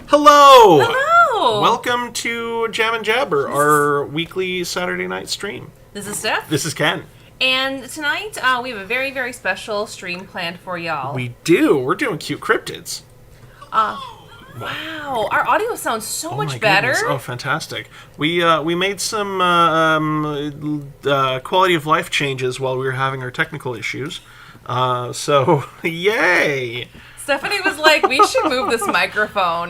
Hello! Hello! Welcome to Jam and Jabber, our weekly Saturday night stream. This is Steph. This is Ken. And tonight, we have a very, very special stream planned for y'all. We do. We're doing cute cryptids. Wow, our audio sounds so much better. better. Oh, fantastic. We made some quality of life changes while we were having our technical issues. So, yay! Stephanie was like, we should move this microphone.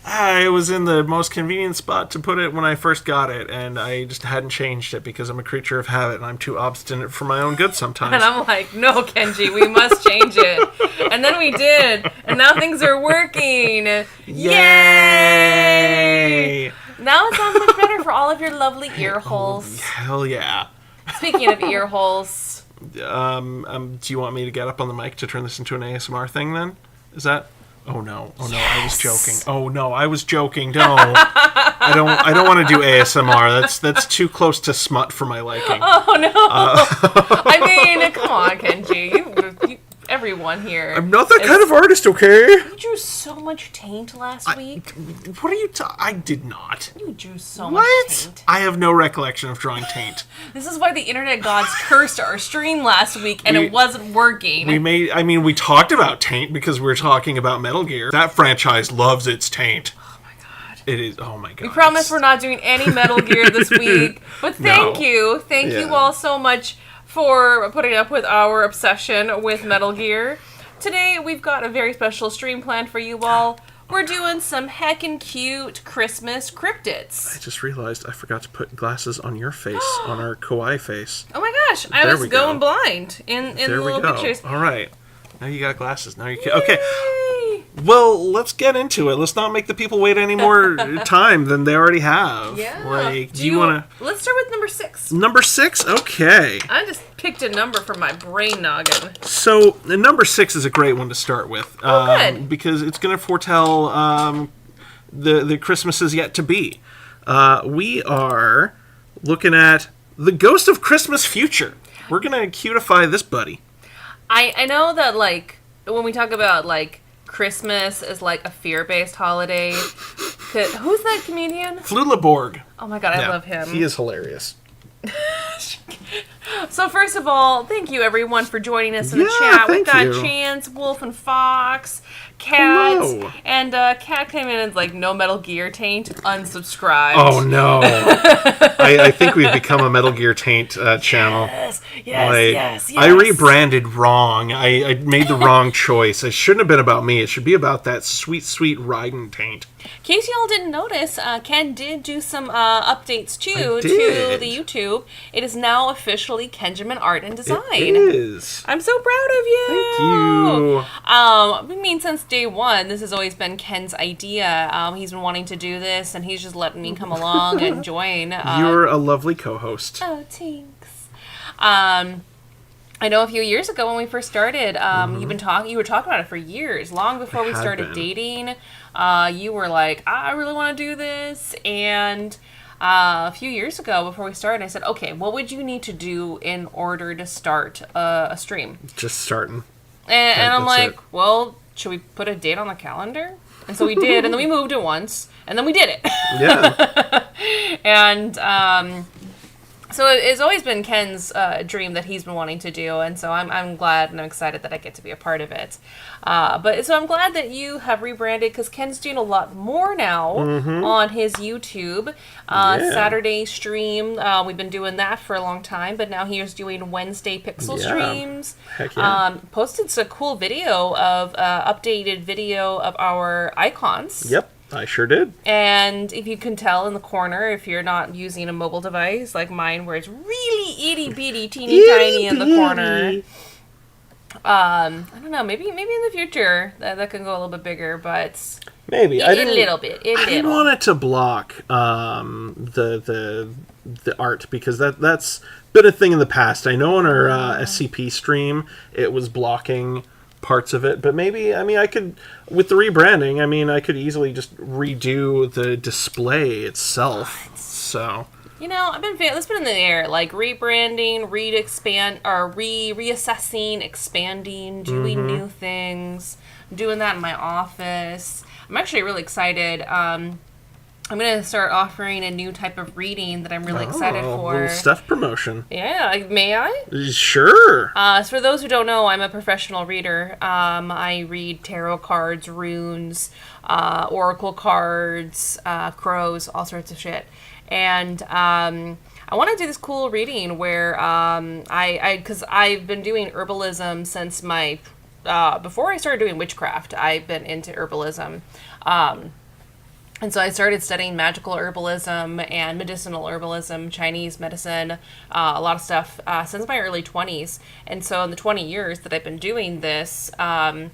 I was in the most convenient spot to put it when I first got it, and I just hadn't changed it because I'm a creature of habit and I'm too obstinate for my own good sometimes. And I'm like, no, Kenji, we must change it. And then we did, and now things are working. Yay! Now it sounds much better for all of your lovely ear holes. Oh, hell yeah. Speaking of ear holes. Do you want me to get up on the mic to turn this into an ASMR thing then? Is that... Oh no! Oh no! Yes. I was joking. Oh no! I was joking. No, I don't want to do ASMR. That's too close to smut for my liking. Oh no! I mean, come on, Kenji. Everyone here. I'm not that kind of artist, okay? You drew so much taint last week. What are you? I did not. You drew so much taint. I have no recollection of drawing taint. This is why the internet gods cursed our stream last week, and it wasn't working. We talked about taint because we were talking about Metal Gear. That franchise loves its taint. Oh my god. It is. Oh my god. We promise we're not doing any Metal Gear this week, but thank you all so much for putting up with our obsession with Metal Gear. Today, we've got a very special stream planned for you all. We're doing some heckin' cute Christmas cryptids. I just realized I forgot to put glasses on your face, on our KAWAII face. Oh my gosh, I was going blind in the little pictures. All right. Now you got glasses. Now you can. Okay. Well, let's get into it. Let's not make the people wait any more time than they already have. Yeah. Like, do you want to... Let's start with number 6. Number 6? Okay. I just picked a number from my brain noggin. So, number 6 is a great one to start with. Good. Because it's going to foretell the Christmases yet to be. We are looking at The Ghost of Christmas Future. We're going to cutify this buddy. I know that, like, when we talk about, like, Christmas is like a fear-based holiday. Who's that comedian? Flulaborg. Oh my god, I love him. He is hilarious. So first of all, thank you everyone for joining us in the chat. We've got Chance, Wolf and Fox, Cat, hello. And Cat came in and like, no Metal Gear taint, unsubscribed. Oh no. I think we've become a Metal Gear taint channel. Yes. I rebranded wrong. I made the wrong choice. It shouldn't have been about me. It should be about that sweet, sweet Raiden taint. In case y'all didn't notice, Ken did do some updates too to the YouTube. It is now officially Kenjamin Art and Design. It is. I'm so proud of you. Thank you. I mean, since day one, this has always been Ken's idea. He's been wanting to do this, and he's just letting me come along and join. You're a lovely co-host. Oh, thanks. I know a few years ago when we first started, you were talking about it for years, long before we started dating. You were like, I really want to do this, and a few years ago before we started, I said, okay, what would you need to do in order to start a stream? Just starting. And I'm like, well, should we put a date on the calendar? And so we did, and then we moved it once, and then we did it. Yeah. And so it's always been Ken's dream that he's been wanting to do, and so I'm glad and I'm excited that I get to be a part of it. So I'm glad that you have rebranded, because Ken's doing a lot more now on his YouTube. Saturday stream, we've been doing that for a long time, but now he's doing Wednesday Pixel streams. Heck yeah. Posted a cool video of updated video of our icons. Yep. I sure did. And if you can tell in the corner, if you're not using a mobile device like mine, where it's really itty bitty, teeny tiny in the corner. I don't know. Maybe in the future that can go a little bit bigger, but maybe a little bit. I didn't want it to block the art, because that's been a thing in the past. I know on our SCP stream it was blocking parts of it, but maybe, I could, with the rebranding, I could easily just redo the display itself. So, I've been it's been in the air, like rebranding, reassessing, expanding, doing new things, doing that in my office. I'm actually really excited. I'm going to start offering a new type of reading that I'm really excited for. Little stuff promotion. Yeah, may I? Sure. So for those who don't know, I'm a professional reader. I read tarot cards, runes, oracle cards, crows, all sorts of shit. And I want to do this cool reading where because I've been doing herbalism since my before I started doing witchcraft. I've been into herbalism. And so I started studying magical herbalism and medicinal herbalism, Chinese medicine, a lot of stuff since my early 20s. And so in the 20 years that I've been doing this, I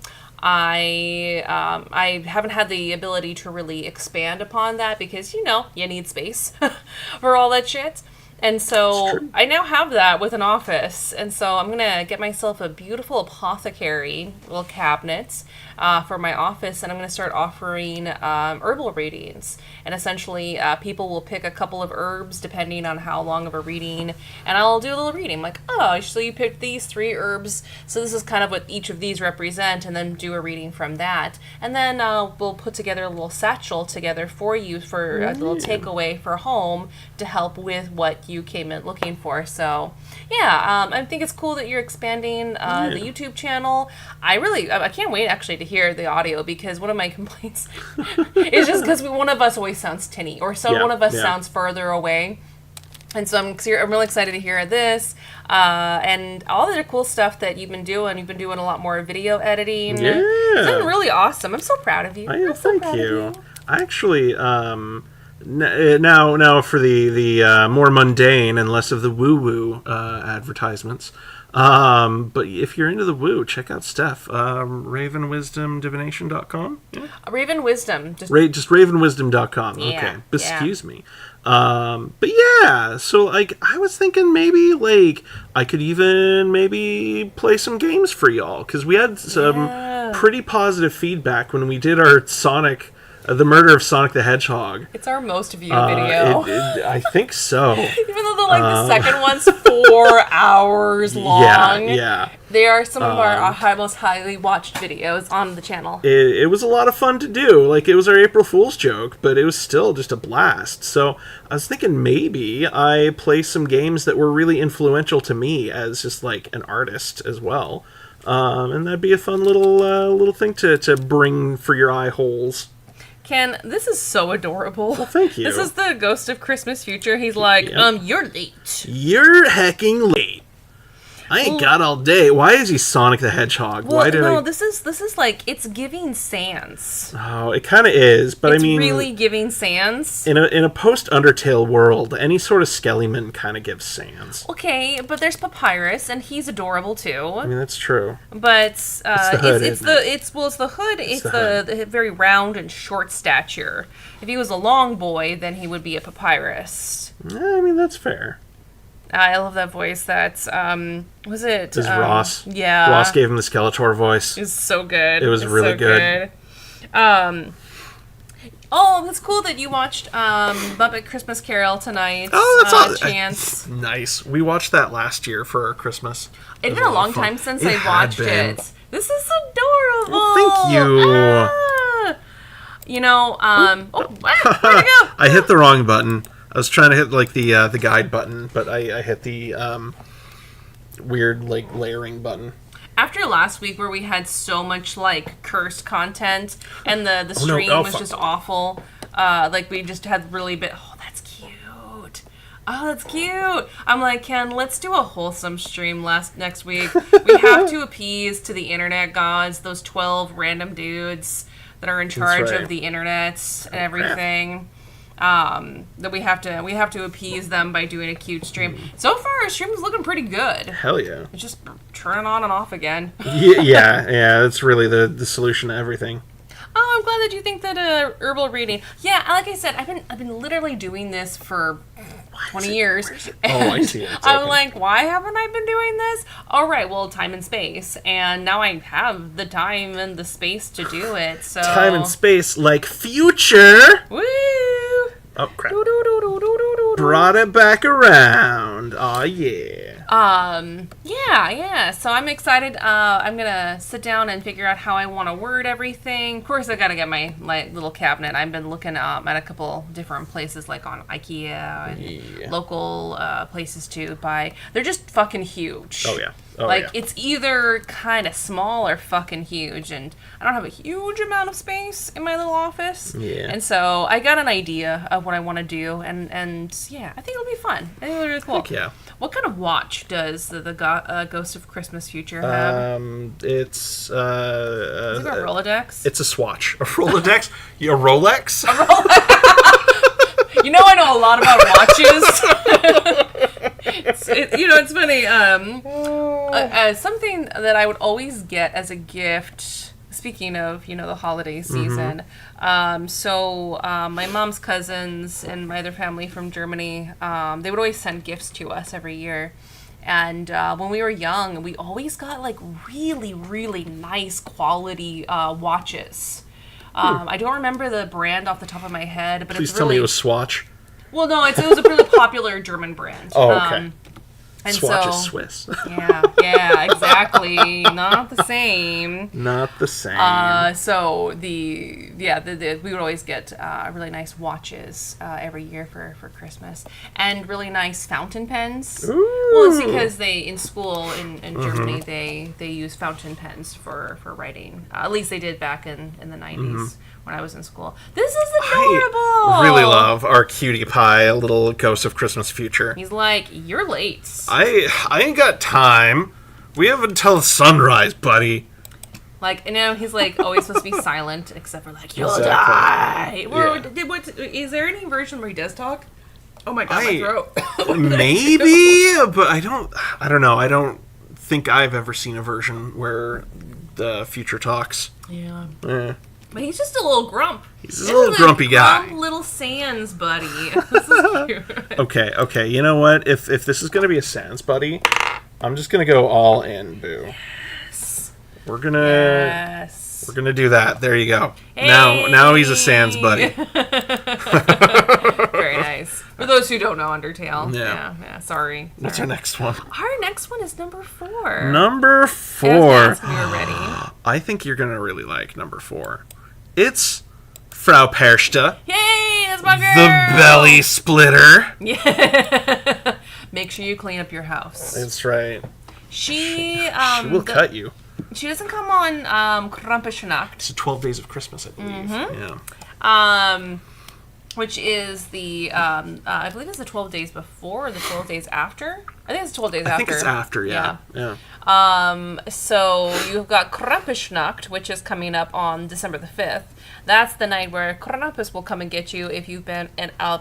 haven't had the ability to really expand upon that because, you need space for all that shit. And so I now have that with an office. And so I'm going to get myself a beautiful apothecary little cabinet for my office. And I'm going to start offering herbal readings. And essentially, people will pick a couple of herbs depending on how long of a reading. And I'll do a little reading. Like, oh, so you picked these 3 herbs. So this is kind of what each of these represent. And then do a reading from that. And then we'll put together a little satchel together for you for a little takeaway for home to help with what you came in looking for. So yeah, I think it's cool that you're expanding the YouTube channel. I can't wait actually to hear the audio because one of my complaints is just because one of us always sounds tinny or one of us sounds further away. And so I'm really excited to hear this and all the other cool stuff that you've been doing. You've been doing a lot more video editing. Yeah. It's been really awesome. I'm so proud of you. Thank you. I actually now for the more mundane and less of the woo-woo advertisements. But if you're into the woo, check out Steph. ravenwisdomdivination.com? Yeah. Raven Wisdom. Just ravenwisdom.com. Yeah, okay. Excuse me. But yeah, so like I was thinking maybe like I could even maybe play some games for y'all because we had some pretty positive feedback when we did our Sonic. The Murder of Sonic the Hedgehog. It's our most viewed video. I think so. Even though the second one's 4 hours long. Yeah. They are some of our most highly watched videos on the channel. It was a lot of fun to do. Like, it was our April Fool's joke, but it was still just a blast. So I was thinking maybe I play some games that were really influential to me as just like an artist as well. And that'd be a fun little thing to bring for your eye holes. Ken, this is so adorable. Well, thank you. This is the Ghost of Christmas Future. He's like, you're late. You're hecking late. I ain't got all day. Why is he Sonic the Hedgehog? Well, this is like, it's giving Sans. Oh, it kind of is, but it's I mean... It's really giving Sans. In a post-Undertale world, any sort of Skellyman kind of gives Sans. Okay, but there's Papyrus, and he's adorable too. I mean, that's true. But it's the hood, it's the hood. It's the very round and short stature. If he was a long boy, then he would be a Papyrus. I mean, that's fair. I love that voice. That's was it? It was Ross. Yeah, Ross gave him the Skeletor voice. It was so good. It was really so good. Oh, it's cool that you watched Muppet Christmas Carol tonight. Oh, that's all. Chance. Nice. We watched that last year for our Christmas. It's been a long time since I watched it. This is adorable. Well, thank you. Where'd it go? I hit the wrong button. I was trying to hit like the guide button, but I hit the weird like layering button. After last week where we had so much like cursed content and the stream was just awful, like we just had really bit. Oh, that's cute. Oh, that's cute. I'm like, Ken, let's do a wholesome stream next week. We have to appease to the internet gods, those 12 random dudes that are in charge of the internet and everything. That we have to appease them by doing a cute stream. So far, our stream is looking pretty good. Hell yeah! It's just turning on and off again. yeah. That's really the solution to everything. Oh, I'm glad that you think that herbal reading. Yeah, like I said, I've been literally doing this for 20 years. Oh, I see. I'm like, why haven't I been doing this? All right, well, time and space, and now I have the time and the space to do it. So time and space, like future. Woo! Oh crap! Brought it back around. Oh yeah. Yeah. So I'm excited. I'm gonna sit down and figure out how I want to word everything. Of course, I gotta get my little cabinet. I've been looking at a couple different places, like on IKEA and local places to buy. They're just fucking huge. Oh yeah. It's either kind of small or fucking huge, and I don't have a huge amount of space in my little office. Yeah. And so I got an idea of what I want to do, and yeah, I think it'll be fun. I think it'll be really cool. Heck yeah. What kind of watch does the Ghost of Christmas Future have? It's Is it a Rolodex? It's a Swatch. A Rolodex? A Rolex? You know, I know a lot about watches. It's funny. Something that I would always get as a gift. Speaking of, the holiday season, my mom's cousins and my other family from Germany, they would always send gifts to us every year. And when we were young, we always got like really, really nice quality watches. I don't remember the brand off the top of my head, but Please it's tell really... me it was Swatch. Well, no, it was a really popular German brand. Oh, okay. And Swatch is Swiss. yeah, exactly. Not the same. Not the same. We would always get really nice watches every year for Christmas, and really nice fountain pens. Ooh. Well, it's because in school in Germany they use fountain pens for writing. At least they did back in the 90s. When I was in school. This is adorable! I really love our cutie pie, little Ghost of Christmas Future. He's like, you're late. I ain't got time. We have until sunrise, buddy. He's like always supposed to be silent, except for like, you'll die. Is there any version where he does talk? Oh my god, my throat. Maybe, but I don't know. I don't think I've ever seen a version where the future talks. Yeah. But he's just a little grump. He's a little grumpy guy. Little Sans buddy. This is cute. Okay. You know what? If this is gonna be a Sans buddy, I'm just gonna go all in, boo. Yes. We're gonna do that. There you go. Hey. Now he's a Sans buddy. Very nice. For those who don't know Undertale. Yeah. Sorry. What's our next one? Our next one is number 4. Number 4. We were ready. I think you're gonna really like number 4. It's Frau Perchta. Yay, that's my girl! The belly splitter. Yeah. Make sure you clean up your house. That's right. She will cut you. She doesn't come on Krampusnacht. It's 12 Days of Christmas, I believe. Yeah. Which is the I believe it's the 12 days before or the 12 days after. I think it's 12 days after. I think it's after, yeah. So you've got Krampusnacht, which is coming up on December the 5th. That's the night where Krampus will come and get you if you've been a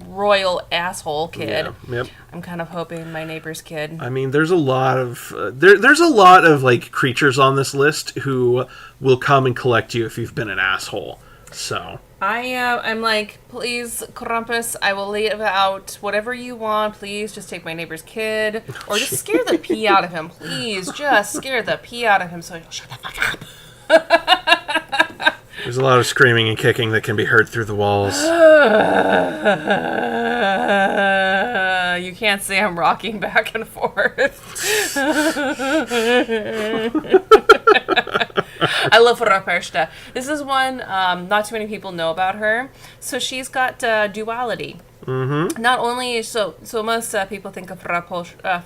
royal asshole kid. Yeah. Yep. I'm kind of hoping my neighbor's kid. I mean, there's a lot of there's a lot of like creatures on this list who will come and collect you if you've been an asshole. So I'm like, please, Krampus, I will leave out whatever you want. Please, just take my neighbor's kid, or just scare the pee out of him. Please, just scare the pee out of him. So shut the fuck up. There's a lot of screaming and kicking that can be heard through the walls. You can't say I'm rocking back and forth. I love Frau Perchta. This is one not too many people know about her. So she's got duality. Mm-hmm. Not only so most people think of Frau Perchta,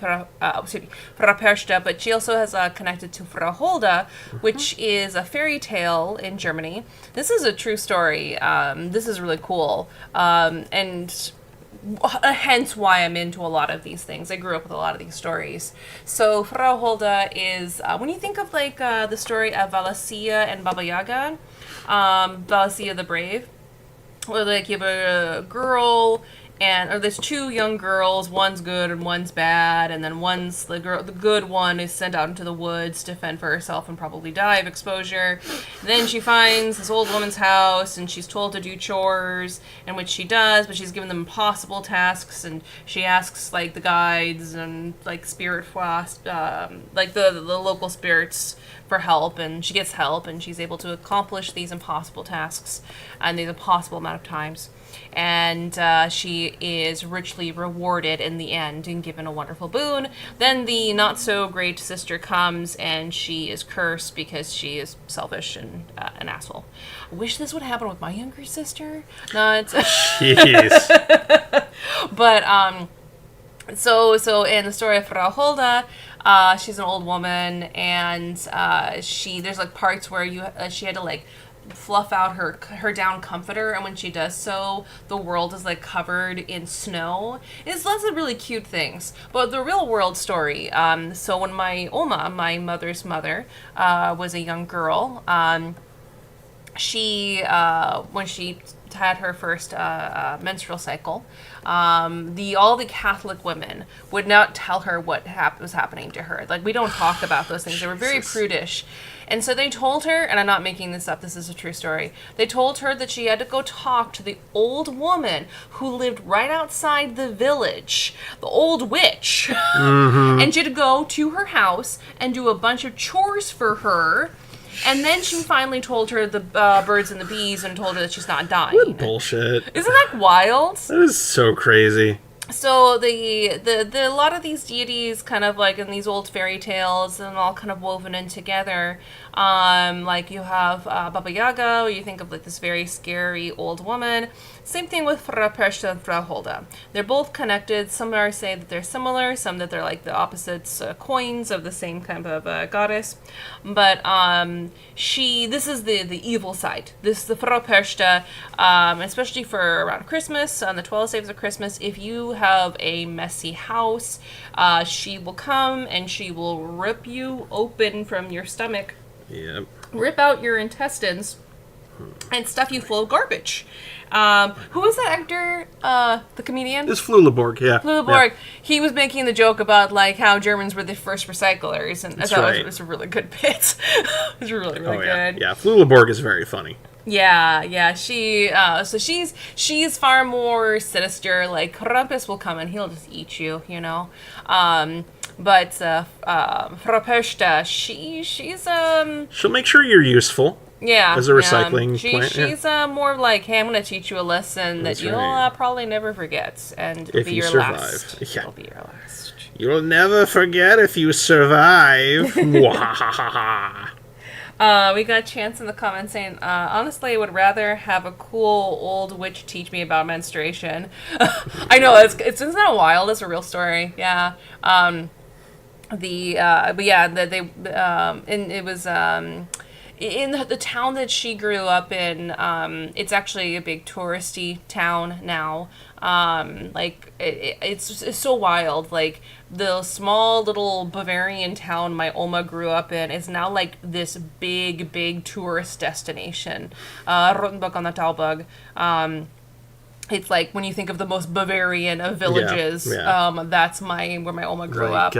but she also has connected to Frau Holda, which is a fairy tale in Germany. This is a true story. This is really cool, and hence why I'm into a lot of these things. I grew up with a lot of these stories. So Frau Holda is when you think of like the story of Wallachia and Baba Yaga, Wallachia the Brave. Or like you have a girl, or there's 2 young girls. One's good and one's bad, and then the good one is sent out into the woods to fend for herself and probably die of exposure. Then she finds this old woman's house, and she's told to do chores, in which she does, but she's given them impossible tasks, and she asks like the guides and like spirit like the local spirits for help, and she gets help, and she's able to accomplish these impossible tasks and these impossible amount of times. and she is richly rewarded in the end and given a wonderful boon. Then the not so great sister comes, and she is cursed because she is selfish and an asshole. I wish this would happen with my younger sister. Not. Jeez. But so in the story of Frau Hulda, she's an old woman, and there's like parts where she had to like fluff out her down comforter, and when she does so, the world is like covered in snow. It's lots of really cute things. But the real world story, so when my Oma, my mother's mother, was a young girl, she when she had her first menstrual cycle, all the Catholic women would not tell her what was happening to her. Like, we don't talk about those things. They were very prudish. And so they told her, and I'm not making this up, this is a true story, they told her that she had to go talk to the old woman who lived right outside the village, the old witch. And she had to go to her house and do a bunch of chores for her. And then she finally told her the birds and the bees and told her that she's not dying. What bullshit. Isn't that wild? That is so crazy. So the a lot of these deities kind of like in these old fairy tales and all kind of woven in together. Like you have Baba Yaga, where you think of like this very scary old woman. Same thing with Frau Perchta and Frau Hulda. They're both connected. Some are say that they're similar, some that they're like the opposites coins of the same kind of goddess. But this is the evil side. This is the Frau Perchta, especially for around Christmas, on the 12 days of Christmas. If you have a messy house, she will come and she will rip you open from your stomach. Yep. Rip out your intestines and stuff you full of garbage. Who was that actor? The comedian? It's Flulaborg, yeah. Flulaborg. Yeah. He was making the joke about like how Germans were the first recyclers, and I thought it was a really good bit. It was really good. Yeah, Flulaborg is very funny. Yeah. She's far more sinister. Like Krampus will come and he'll just eat you, you know. But Frau Perchta, she's she'll make sure you're useful. Yeah, as a recycling plant. She's more like, hey, I'm going to teach you a lesson that you'll probably never forget, and it'll be your last. Yeah. It'll be your last. You'll never forget if you survive. We got Chance in the comments saying, honestly, I would rather have a cool old witch teach me about menstruation. I know, isn't that wild? It's a real story. Yeah. It was in the town that she grew up in. It's actually a big touristy town now. It's so wild. Like, the small little Bavarian town my Oma grew up in is now like this big tourist destination. Rotenburg on the Talbug. It's like when you think of the most Bavarian of villages, that's where my Oma grew up.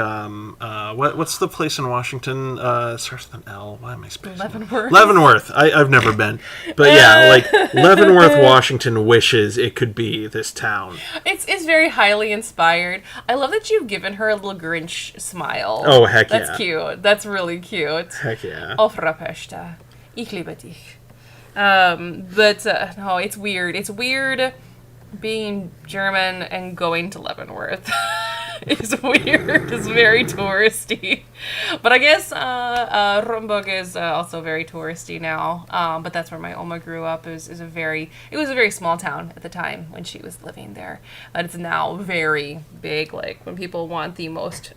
What's the place in Washington? Starts with an L. Why am I spacing? Leavenworth. Leavenworth. I've never been, but yeah, like Leavenworth, Washington wishes it could be this town. It's very highly inspired. I love that you've given her a little Grinch smile. Oh heck yeah! That's cute. That's really cute. Heck yeah! Oh, Frau Perchta, ich liebe dich. No, it's weird. It's weird. Being German and going to Leavenworth is weird. It's very touristy. But I guess Rumburg is also very touristy now. But that's where my Oma grew up. It was a very small town at the time when she was living there. But it's now very big. Like, when people want the most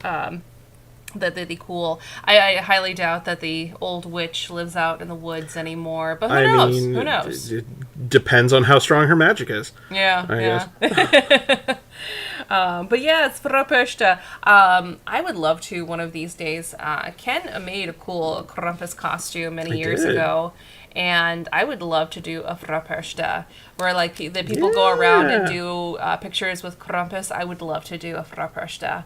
the cool. I highly doubt that the old witch lives out in the woods anymore. But who knows? Who knows? It depends on how strong her magic is. Yeah. Guess. But yeah, it's Frau Perchta. I would love to one of these days. Ken made a cool Krampus costume many years ago. And I would love to do a Frau Perchta, where like the people go around and do pictures with Krampus. I would love to do a Frau Perchta.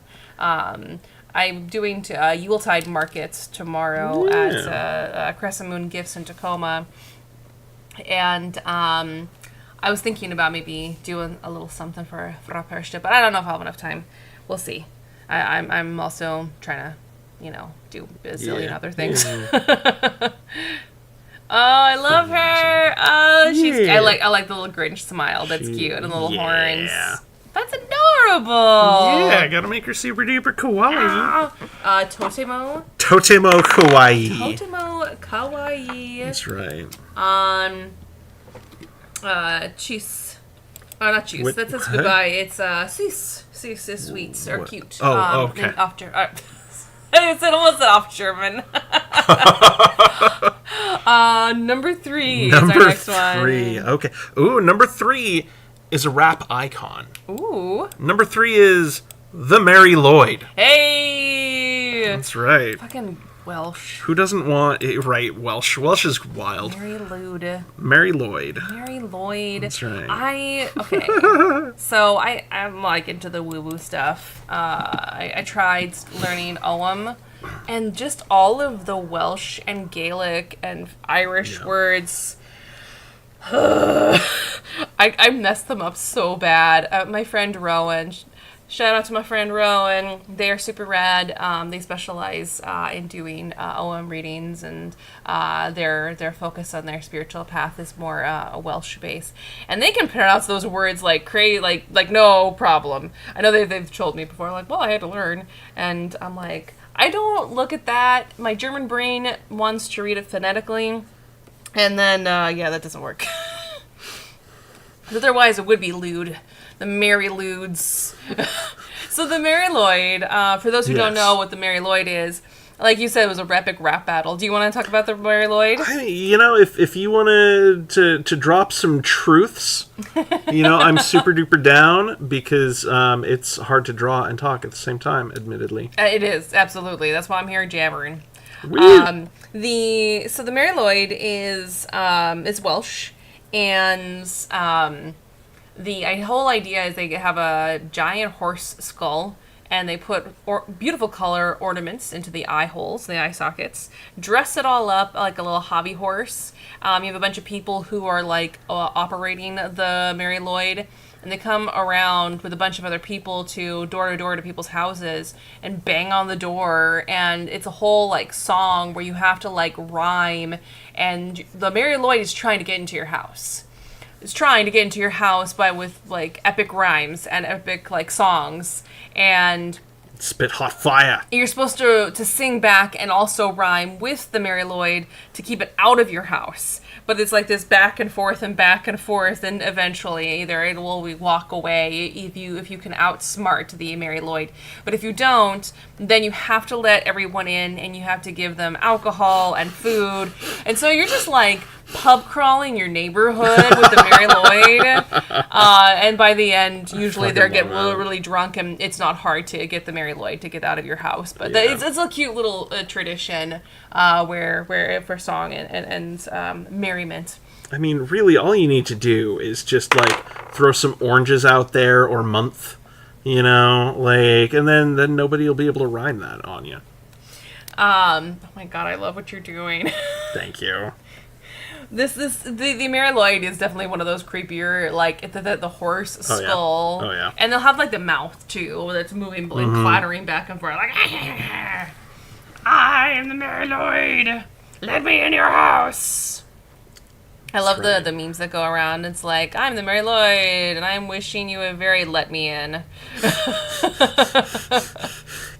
I'm doing Yuletide markets tomorrow at Crescent Moon Gifts in Tacoma. And I was thinking about maybe doing a little something for Frau Perchta, but I don't know if I'll have enough time. We'll see. I'm also trying to, do a zillion other things. Oh, I love her. Oh, she's I like the little Grinch smile. That's cute, and the little horns. That's adorable. Yeah, gotta make her super duper kawaii. Totemo. Totemo kawaii. Totemo kawaii. That's right. Cheese. Not cheese. That says goodbye. It's süß. Süß is sweet or cute. Okay. It's almost off German. Number 3 is our next one. Okay. Ooh, number 3 is a rap icon. Ooh. Number 3 is the Mary Lloyd. Hey! That's right. Fucking Welsh. Who doesn't want it? Right, Welsh. Welsh is wild. Mary Lloyd. Mary Lloyd. Mary Lloyd. That's right. Okay. So I'm like into the woo-woo stuff. I tried learning Ogham, and just all of the Welsh and Gaelic and Irish words. I messed them up so bad. My friend Rowan, shout out to my friend Rowan. They are super rad. They specialize in doing OM readings, and their focus on their spiritual path is more Welsh based. And they can pronounce those words like crazy, like no problem. I know they've told me before, like, well, I had to learn, and I'm like, I don't look at that. My German brain wants to read it phonetically. And then, that doesn't work. Otherwise, it would be lewd. The Mary Ludes. So the Mary Lloyd, for those who don't know what the Mary Lloyd is, like you said, it was a epic rap battle. Do you want to talk about the Mary Lloyd? If you wanted to drop some truths, I'm super duper down, because it's hard to draw and talk at the same time, admittedly. It is, absolutely. That's why I'm here jabbering. Weird. The Mary Lloyd is Welsh, and the whole idea is they have a giant horse skull, and they put beautiful color ornaments into the eye holes, the eye sockets, dress it all up like a little hobby horse. You have a bunch of people who are like operating the Mary Lloyd. And they come around with a bunch of other people to door to people's houses and bang on the door. And it's a whole like song where you have to like rhyme. And the Mary Lloyd is trying to get into your house. It's trying to get into your house with like epic rhymes and epic like songs. And spit hot fire. You're supposed to sing back and also rhyme with the Mary Lloyd to keep it out of your house. But it's like this back and forth, and eventually either it will walk away if you can outsmart the Mary Lloyd. But if you don't, then you have to let everyone in, and you have to give them alcohol and food. And so you're just like pub crawling your neighborhood with the Mary Lloyd. And by the end, usually they get really drunk, and it's not hard to get the Mary Lloyd to get out of your house. But it's a cute little tradition where for song and merriment. I mean, really, all you need to do is just like throw some oranges out there or month, and then nobody will be able to rhyme that on you. Oh my god, I love what you're doing. Thank you. The Mary Lloyd is definitely one of those creepier, like the horse skull. Oh yeah. And they'll have like the mouth too, that's moving, like clattering back and forth, like I am the Mary Lloyd. Let me in your house. I love the memes that go around. It's like, I'm the Mary Lloyd, and I'm wishing you a very let me in.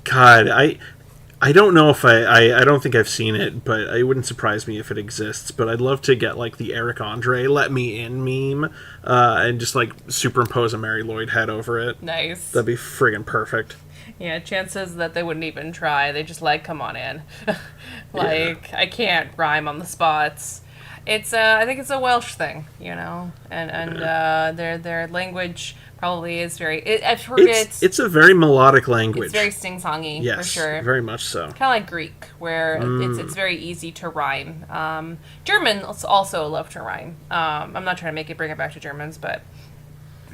God, I don't know if I don't think I've seen it, but it wouldn't surprise me if it exists. But I'd love to get like the Eric Andre "Let Me In" meme, and just like superimpose a Mary Lloyd head over it. Nice. That'd be friggin' perfect. Yeah, chances that they wouldn't even try. They just like, come on in. I can't rhyme on the spots. It's I think it's a Welsh thing, and their language probably is very. I've heard it's a very melodic language. It's very sing-songy, yes, for sure. Very much so. Kind of like Greek, where it's very easy to rhyme. Germans also love to rhyme. I'm not trying to bring it back to Germans, but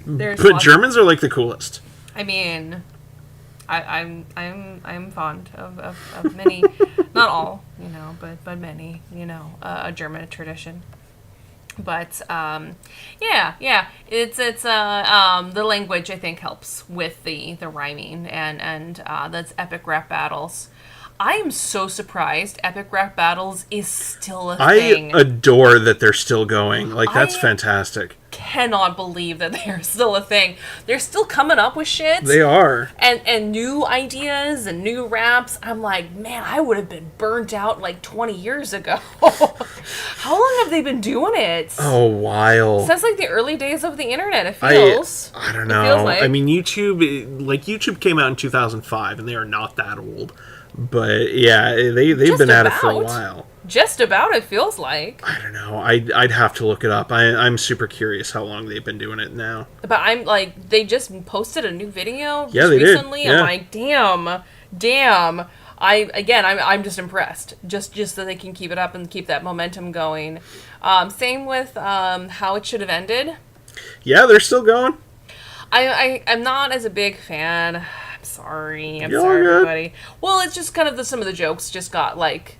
Germans are like the coolest. I mean, I'm fond of many, not all, but many, a German tradition. But it's the language I think helps with the rhyming and that's epic rap battles. I am so surprised Epic Rap Battles is still a I thing. adore that they're still going. Like, that's I fantastic. Cannot believe that they're still a thing. They're still coming up with shit. They are. And new ideas and new raps. I'm like, man, I would have been burnt out like 20 years ago. How long have they been doing it? Oh, while. Since like the early days of the internet, it feels. I don't It feels know. like. I mean, YouTube came out in 2005, and they are not that old. But yeah, they've Just been at it for a about. while. Just about, it feels like. I don't know. I'd have to look it up. I'm super curious how long they've been doing it now. But I'm like, they just posted a new video Yeah, they did. recently. Yeah. I'm like, damn. I'm just impressed. Just that they can keep it up and keep that momentum going. Same with How It Should Have Ended. Yeah, they're still going. I'm not as a big fan. I'm sorry, You're sorry, good. everybody. Well, it's just kind of some of the jokes just got like,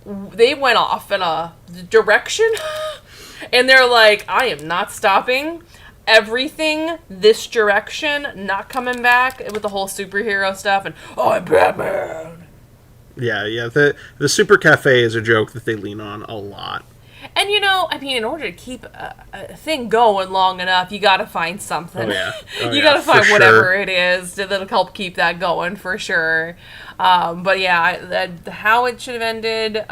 they went off in a direction, and they're like, I am not stopping. Everything this direction, not coming back with the whole superhero stuff and I'm Batman. Yeah. The Super Cafe is a joke that they lean on a lot. And I mean, in order to keep a thing going long enough, you gotta find something. Oh, yeah. You gotta find for whatever sure. it is that'll help keep that going for sure. But yeah, How It Should Have Ended.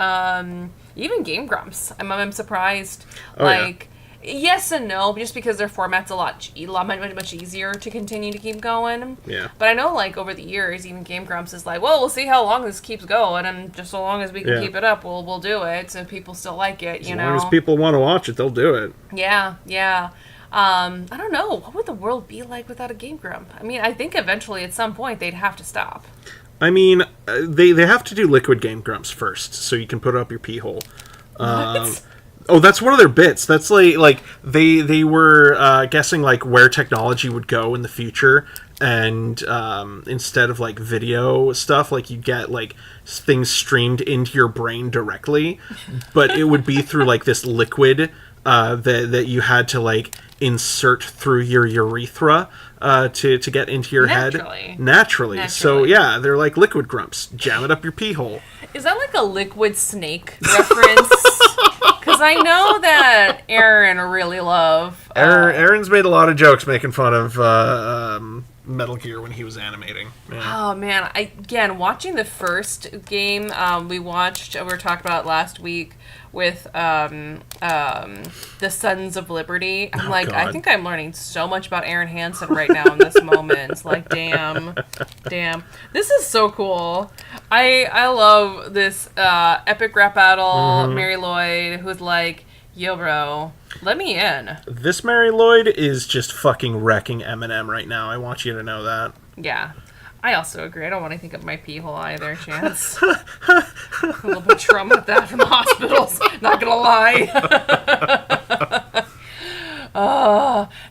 Even Game Grumps. I'm surprised. Oh, yeah. Like, yes and no, just because their format's a lot much easier to continue to keep going. Yeah. But I know, like, over the years, even Game Grumps is like, well, we'll see how long this keeps going, and just so long as we can Yeah. keep it up, we'll do it, so people still like it, you As know? long as people want to watch it, they'll do it. Yeah. I don't know. What would the world be like without a Game Grump? I mean, I think eventually, at some point, they'd have to stop. I mean, they have to do liquid Game Grumps first, so you can put up your pee hole. What? Oh, that's one of their bits. That's like they were guessing like where technology would go in the future, and instead of like video stuff, like you get like things streamed into your brain directly, but it would be through like this liquid that you had to like insert through your urethra to get into your head naturally. So yeah, they're like liquid grumps. Jam it up your pee hole. Is that like a Liquid Snake reference? Because I know that Aaron really love... Aaron's made a lot of jokes making fun of Metal Gear when he was animating. Yeah. Oh, man. Again, watching the first game we watched, we were talking about last week with the Sons of Liberty. I'm like, God. I think I'm learning so much about Aaron Hansen right now in this moment. Like, damn. This is so cool. I love this epic rap battle. Mary Lloyd, who's like, yo, bro, let me in. This Mary Lloyd is just fucking wrecking Eminem right now. I want you to know that. Yeah. I also agree. I don't want to think of my pee hole either, Chance. A little bit of trauma with that from the hospitals. Not gonna lie.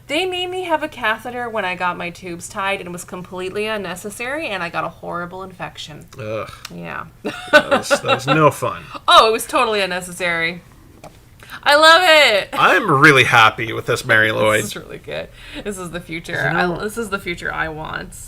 They made me have a catheter when I got my tubes tied, and it was completely unnecessary, and I got a horrible infection. Ugh. Yeah. That was no fun. Oh, it was totally unnecessary. I love it. I'm really happy with this Mary Lloyd. This is really good. This is the future. This is the future I want.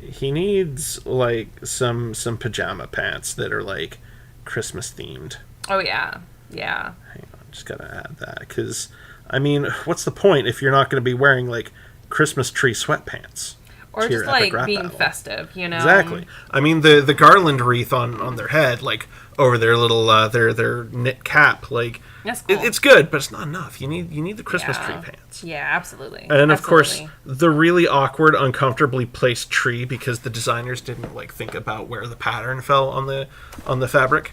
He needs like some pajama pants that are like Christmas themed. Oh yeah. Hang on, just gotta add that because I mean, what's the point if you're not going to be wearing like Christmas tree sweatpants? Or just like being festive, you know? Exactly. I mean, the garland wreath on their head, like over their little their knit cap, like that's cool. it's good, but it's not enough. You need the Christmas tree pants. Yeah, absolutely. And of course, the really awkward, uncomfortably placed tree because the designers didn't like think about where the pattern fell on the fabric.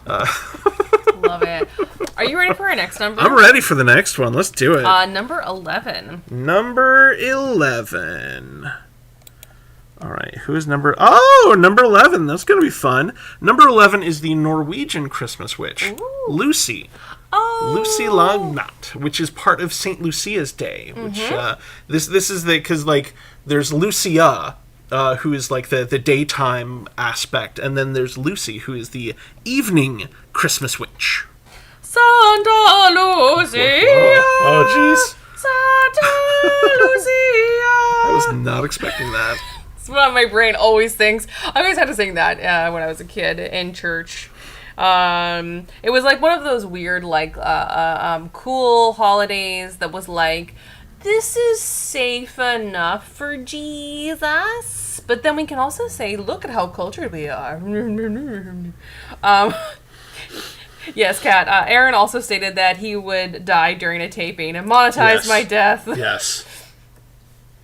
Love it. Are you ready for our next number? I'm ready for the next one. Let's do it. Number 11. Number 11. All right, who is number... Oh, number 11. That's going to be fun. Number 11 is the Norwegian Christmas witch, Ooh. Lucy. Oh. Lucy Lagnatt, which is part of St. Lucia's Day, which this is the... Because, like, there's Lucia, who is, like, the daytime aspect, and then there's Lucy, who is the evening Christmas witch. Santa Lucia. Oh, jeez. Santa Lucia. I was not expecting that. It's what my brain always thinks. I always had to sing that when I was a kid in church. It was like one of those weird, like, cool holidays that was like, this is safe enough for Jesus, but then we can also say, look at how cultured we are. Yes, Kat. Aaron also stated that he would die during a taping and monetize my death. Yes.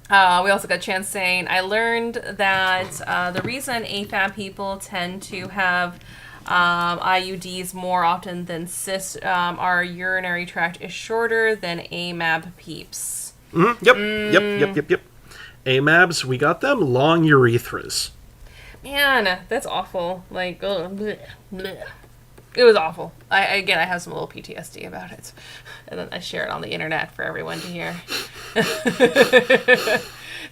We also got Chan saying, I learned that the reason AFAB people tend to have IUDs more often than cis, our urinary tract is shorter than AMAB peeps. Mm-hmm. Yep. AMABs, we got them long urethras. Man, that's awful. Like, bleh, bleh. It was awful. I have some little PTSD about it. And then I share it on the internet for everyone to hear.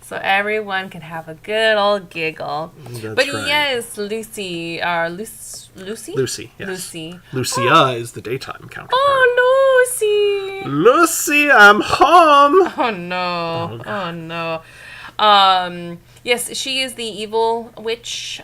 So everyone can have a good old giggle. That's but right. yes, Lucy, Lucy? Lucy, yes. Lucy. Lucia is the daytime counterpart. Oh, Lucy! Lucy, I'm home! Oh, no. Oh, no. Yes, she is the evil witch.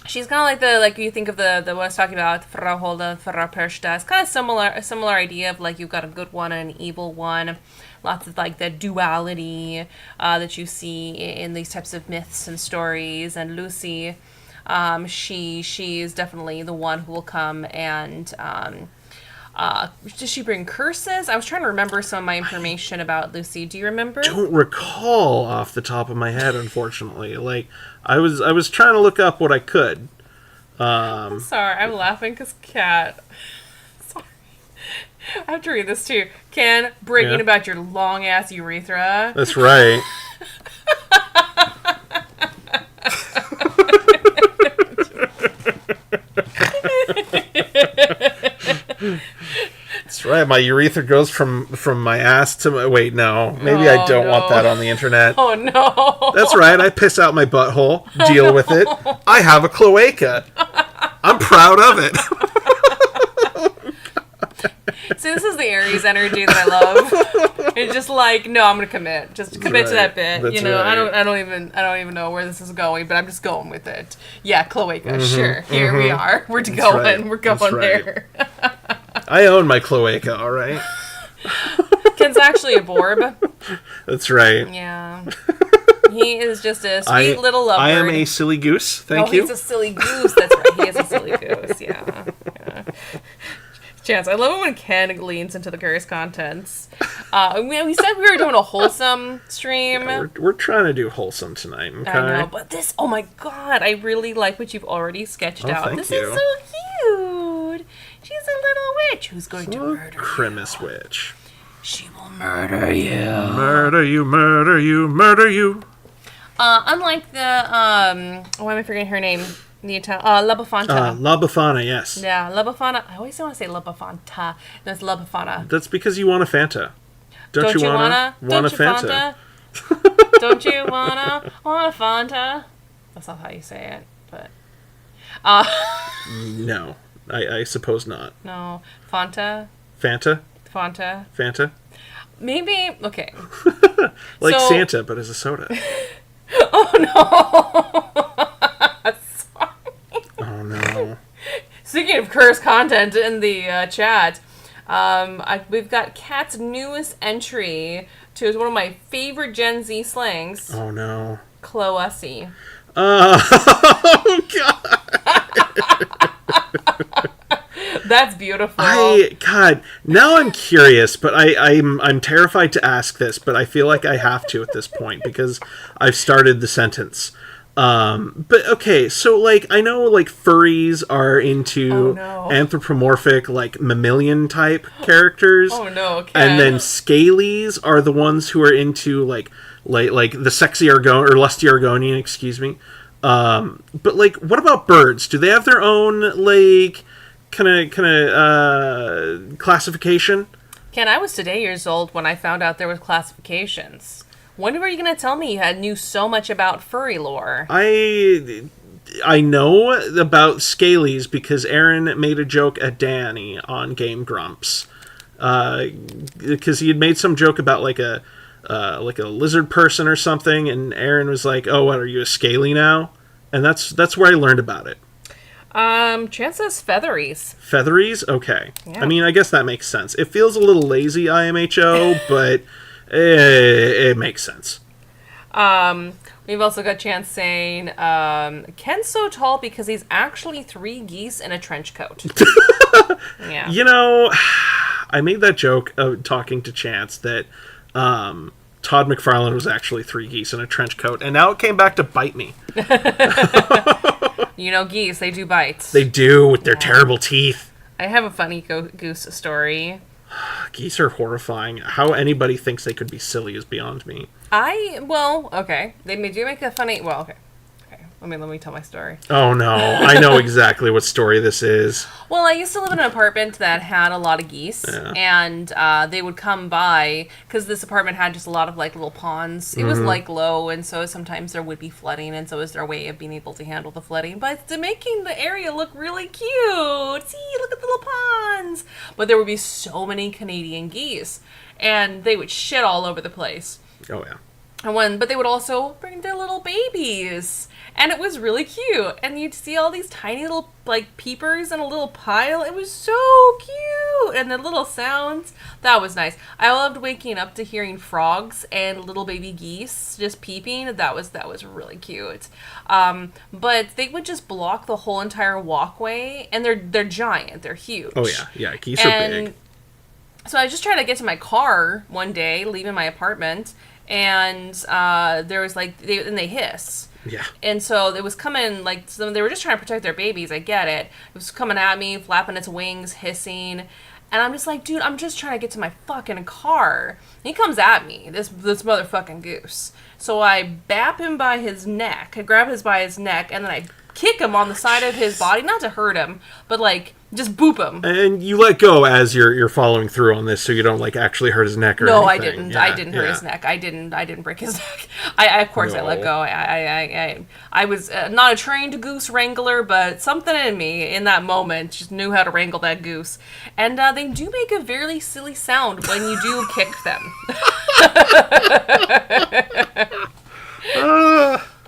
She's kind of like you think of the what I was talking about, Frau Holda, Frau Pershta. It's kind of a similar idea of like you've got a good one and an evil one. Lots of like the duality that you see in these types of myths and stories. And Lucy, she is definitely the one who will come and does she bring curses? I was trying to remember some of my information about Lucy. Do you remember? Don't recall off the top of my head, unfortunately. Like I was trying to look up what I could. I'm sorry, I'm laughing because Kat. Sorry, I have to read this too. Ken, bragging about your long ass urethra. That's right. That's right. My urethra goes from my ass to my... Wait, no. Maybe I don't want that on the internet. Oh, no. That's right. I piss out my butthole. Deal with it. I have a cloaca. I'm proud of it. See, this is the Aries energy that I love. It's just like, no, I'm gonna commit. Just commit to that bit. That's you know, right. I don't even know where this is going, but I'm just going with it. Yeah, cloaca, sure. Here we are. We're going. right. We're going That's right. there. I own my cloaca, all right? Ken's actually a Borb. That's right. Yeah. He is just a sweet little lovebird. I am a silly goose. Thank you. He's a silly goose. That's right. He is a silly goose. Yeah. Chance, I love it when Ken leans into the curse contents. We said we were doing a wholesome stream. We're trying to do wholesome tonight, okay? I know, but this, oh my god, I really like what you've already sketched out. Thank This you. is so cute. She's a little witch who's going to murder Crimus you. witch. She will murder you. Murder you, murder you, murder you. Unlike the, why am I forgetting her name? The La Befanta. La Befana, yes. Yeah, La Befana. I always want to say La Befanta. No, it's La Befana. That's because you want a Fanta. Don't you wanna? Want a Don't you Fanta? Don't you want a Fanta? That's not how you say it, but... No, I suppose not. No. Fanta? Fanta? Fanta? Fanta? Maybe... Okay. Like So- Santa, but as a soda. Oh, no! Oh, no. Speaking of cursed content in the chat, we've got Kat's newest entry to one of my favorite Gen Z slangs, Oh, no. Cloessy. Oh, God. That's beautiful. God, now I'm curious, but I'm terrified to ask this, but I feel like I have to at this point because I've started the sentence. But okay, so like I know like furries are into anthropomorphic like mammalian type characters. Oh no, okay. And then scalies are the ones who are into like the sexy Argon or lusty Argonian, excuse me. But like what about birds? Do they have their own like kind of classification? Ken, I was today years old when I found out there was classifications. When were you going to tell me you knew so much about furry lore? I know about scalies because Aaron made a joke at Danny on Game Grumps. Because he had made some joke about like a like a lizard person or something, and Aaron was like, "Oh, what, are you a scaly now?" And that's where I learned about it. Chance says featheries. Featheries? Okay. Yeah. I mean, I guess that makes sense. It feels a little lazy, IMHO, but it makes sense. We've also got Chance saying, Ken's so tall because he's actually 3 geese in a trench coat. Yeah. You know, I made that joke talking to Chance that Todd McFarlane was actually 3 geese in a trench coat, and now it came back to bite me. You know, geese, they do bite. They do, with their terrible teeth. I have a funny goose story. Geese are horrifying. How anybody thinks they could be silly is beyond me. Okay. They do make a funny, okay. Let me tell my story. Oh no, I know exactly what story this is. Well, I used to live in an apartment that had a lot of geese, and they would come by, because this apartment had just a lot of, like, little ponds. It was, like, low, and so sometimes there would be flooding, and so it was their way of being able to handle the flooding, but to making the area look really cute. See, look at the little ponds. But there would be so many Canadian geese, and they would shit all over the place. Oh yeah. But they would also bring their little babies. And it was really cute. And you'd see all these tiny little, like, peepers in a little pile. It was so cute. And the little sounds. That was nice. I loved waking up to hearing frogs and little baby geese just peeping. That was really cute. But they would just block the whole entire walkway. And they're giant. They're huge. Oh, yeah. Yeah, geese are big. So I was just trying to get to my car one day, leaving my apartment. And there was, like, they hiss. Yeah. And so it was coming, like, they were just trying to protect their babies. I get it. It was coming at me, flapping its wings, hissing. And I'm just like, dude, I'm just trying to get to my fucking car. And he comes at me, this motherfucking goose. So I bap him by his neck. I grab his by his neck, and then I kick him on the side of his body. Not to hurt him, but, like, just boop him. And you let go as you're following through on this, so you don't, like, actually hurt his neck or anything. No, I didn't. Yeah, I didn't hurt his neck. I didn't break his neck. I let go. I was not a trained goose wrangler, but something in me in that moment just knew how to wrangle that goose. And they do make a very silly sound when you do kick them.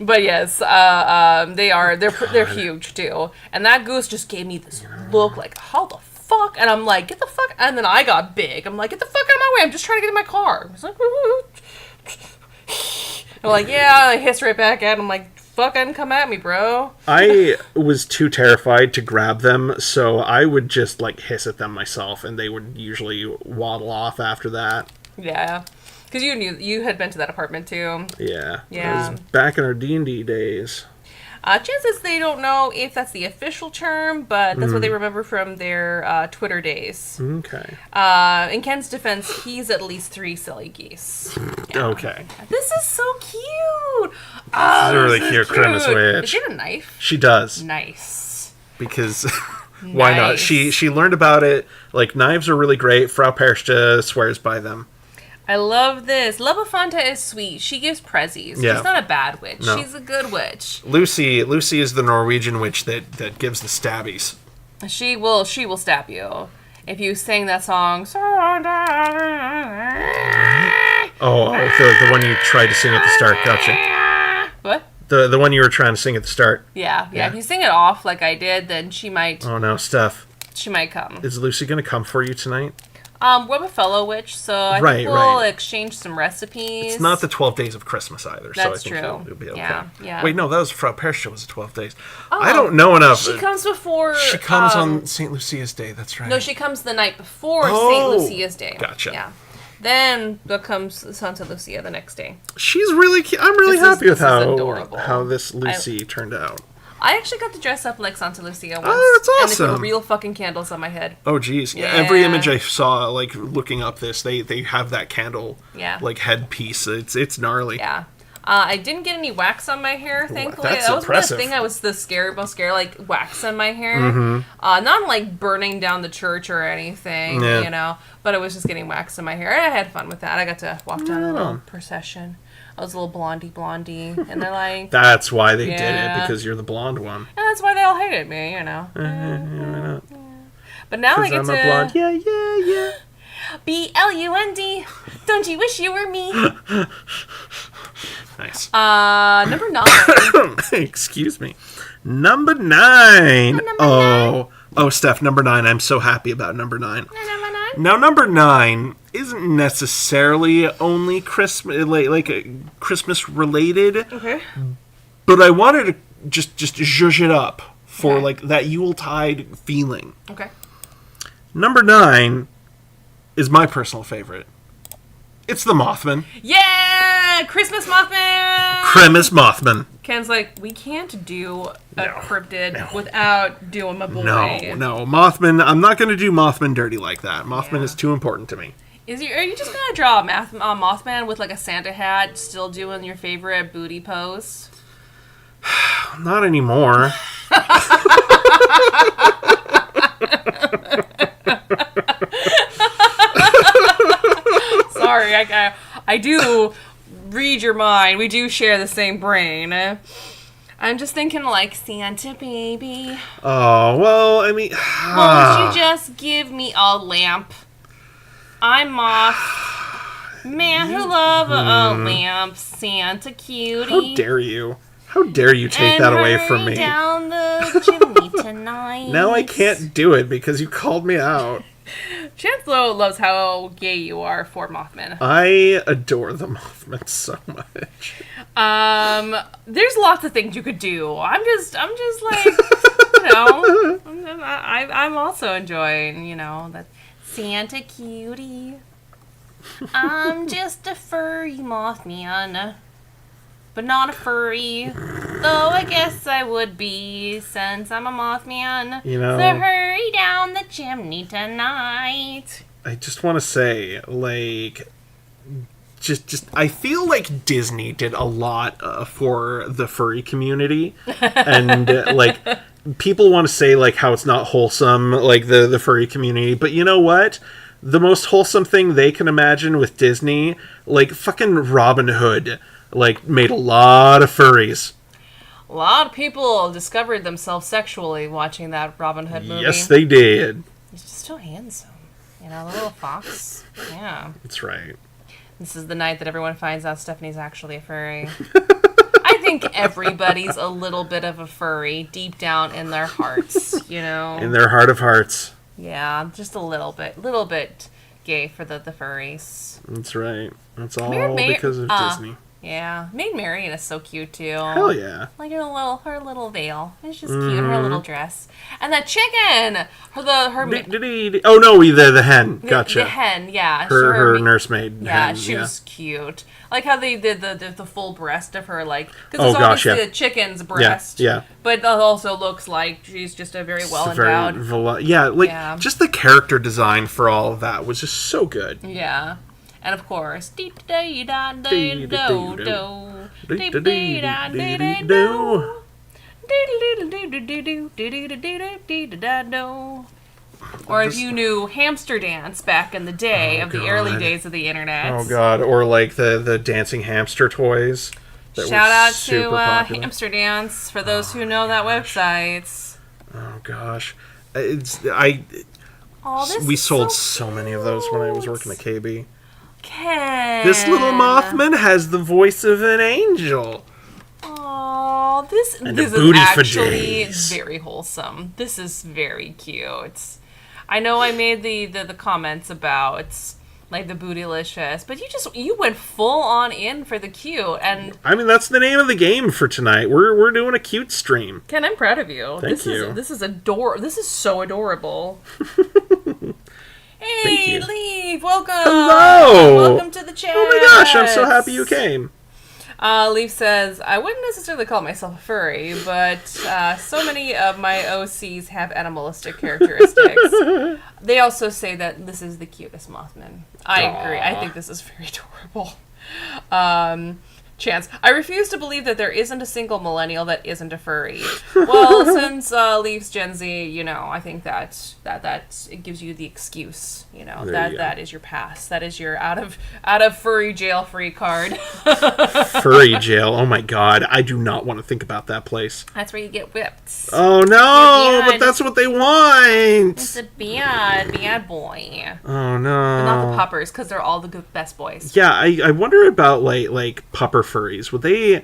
But yes, they're huge too. And that goose just gave me this look like, how the fuck? And I'm like, get the fuck. And then I got big. I'm like, get the fuck out of my way. I'm just trying to get in my car. It's like, I'm like, yeah. I hiss right back at him. I'm like, fucking come at me, bro. I was too terrified to grab them, so I would just, like, hiss at them myself, and they would usually waddle off after that. Yeah. Because you had been to that apartment too. Yeah. Yeah. It was back in our D&D days. Chances they don't know if that's the official term, but that's what they remember from their Twitter days. Okay. In Ken's defense, he's at least 3 silly geese. Yeah. Okay. This is so cute. This is a really cute Christmas witch. Does she have a knife? She does. Nice. Because why not? She learned about it. Like, knives are really great. Frau Perchta swears by them. I love this. Lubafanta is sweet. She gives prezzies. Yeah. She's not a bad witch. No. She's a good witch. Lucy is the Norwegian witch that gives the stabbies. She will stab you. If you sing that song. Oh, the one you tried to sing at the start. Gotcha. What? The one you were trying to sing at the start. Yeah. If you sing it off like I did, then she might. Oh no, Steph. She might come. Is Lucy gonna come for you tonight? We're a fellow witch, so I think we'll exchange some recipes. It's not the 12 days of Christmas either, so I think true. It'll be okay. Yeah. Wait, no, that was Frau Perchta was the 12 days. Oh, I don't know enough. She comes before... She comes on St. Lucia's Day, that's right. No, she comes the night before St. Lucia's Day. Gotcha. Yeah. Then comes Santa Lucia the next day. She's really cute. I'm really happy with how this Lucy turned out. I actually got to dress up like Santa Lucia once. Oh, that's awesome. And they put real fucking candles on my head. Oh, geez. Yeah. Every image I saw, like, looking up this, they have that candle, like, headpiece. It's gnarly. Yeah. I didn't get any wax on my hair, thankfully. That's that was impressive. The thing I was most scared, like, wax on my hair. Mm-hmm. Not, like, burning down the church or anything, you know, but it was just getting wax in my hair. And I had fun with that. I got to walk down a little procession. I was a little blondie, and they're like... That's why they did it, because you're the blonde one. And that's why they all hated me, you know. Yeah. But now I get I'm a blonde. Yeah. B-L-U-N-D. Don't you wish you were me? Nice. Number 9. Excuse me. Number 9. Number Oh, Steph, number 9. I'm so happy about number 9. Number 9. Now, number 9 isn't necessarily only Christmas, like Christmas related, Okay. but I wanted to just zhuzh it up for Okay. like that Yuletide feeling. Okay. Number 9 is my personal favorite. It's the Mothman. Yeah! Christmas Mothman! Christmas Mothman. Ken's like, we can't do a No, cryptid without doing my boy. No. Mothman, I'm not going to do Mothman dirty like that. Mothman Yeah. is too important to me. Are you just gonna draw a Mothman with like a Santa hat, still doing your favorite booty pose? Not anymore. Sorry, I do read your mind. We do share the same brain. I'm just thinking like Santa baby. Oh, well, I mean... Won't you just give me a lamp? I'm Moth. Man who love a lamp. Santa cutie. How dare you? How dare you take that away from me? Down the chimney tonight. Now I can't do it because you called me out. Chancellor loves how gay you are for Mothman. I adore the Mothman so much. There's lots of things you could do. I'm just like, you know, I'm also enjoying, you know, that Santa cutie. I'm just a furry Mothman, but not a furry. Though I guess I would be since I'm a Mothman. You know, So hurry down the chimney tonight. I just want to say, like, just I feel like Disney did a lot for the furry community, and like people want to say like how it's not wholesome, like the furry community, but you know what? The most wholesome thing they can imagine with Disney, like fucking Robin Hood, like made a lot of furries. A lot of people discovered themselves sexually watching that Robin Hood movie. Yes, they did. He's just so handsome. You know, the little fox. Yeah. That's right. This is the night that everyone finds out Stephanie's actually a furry. I think everybody's a little bit of a furry deep down in their hearts, you know? In their heart of hearts. Yeah, just a little bit gay for the furries. That's right. That's all Maid because of Disney. Yeah, Maid Marian is so cute too. Hell yeah. Like her little veil. It's just cute. Her little dress. And that chicken! Oh no, the hen. Gotcha. The hen, yeah. Her nursemaid. Yeah, hen, she was cute. Like how they did the full breast of her, like... Because Oh, it's gosh, obviously yeah. a chicken's breast. Yeah. But it also looks like she's just a very well-endowed... Yeah, just the character design for all of that was just so good. Yeah. And of course... Or if you knew hamster dance back in the day of the early days of the internet. Oh god, or like the dancing hamster toys. That Shout were out super to popular. Hamster Dance for those who know that website. Oh gosh, we Oh, sold so many of those when I was working at KB. Ken. This little Mothman has the voice of an angel. Oh, this And is a booty for actually days. very wholesome. This is very cute. I know I made the comments about like the bootylicious, but you went full on in for the cute. And I mean, that's the name of the game for tonight. We're doing a cute stream. Ken, I'm proud of you. Thank you. This is so adorable. Hey, Thank you. Leaf, welcome. Hello. Welcome to the chat. Oh my gosh, I'm so happy you came. Leaf says, I wouldn't necessarily call myself a furry, but so many of my OCs have animalistic characteristics. They also say that this is the cutest Mothman. I agree. I think this is very adorable. Chance. I refuse to believe that there isn't a single millennial that isn't a furry. Well, since Leafs Gen Z, you know, I think that it gives you the excuse. You know, that is your pass. That is your out of furry jail free card. Furry jail. Oh my god, I do not want to think about that place. That's where you get whipped. Oh no, but that's what they want. It's a bad boy. Oh no. But not the puppers, because they're all the good, best boys. Yeah, I wonder about like pupper furries. Would they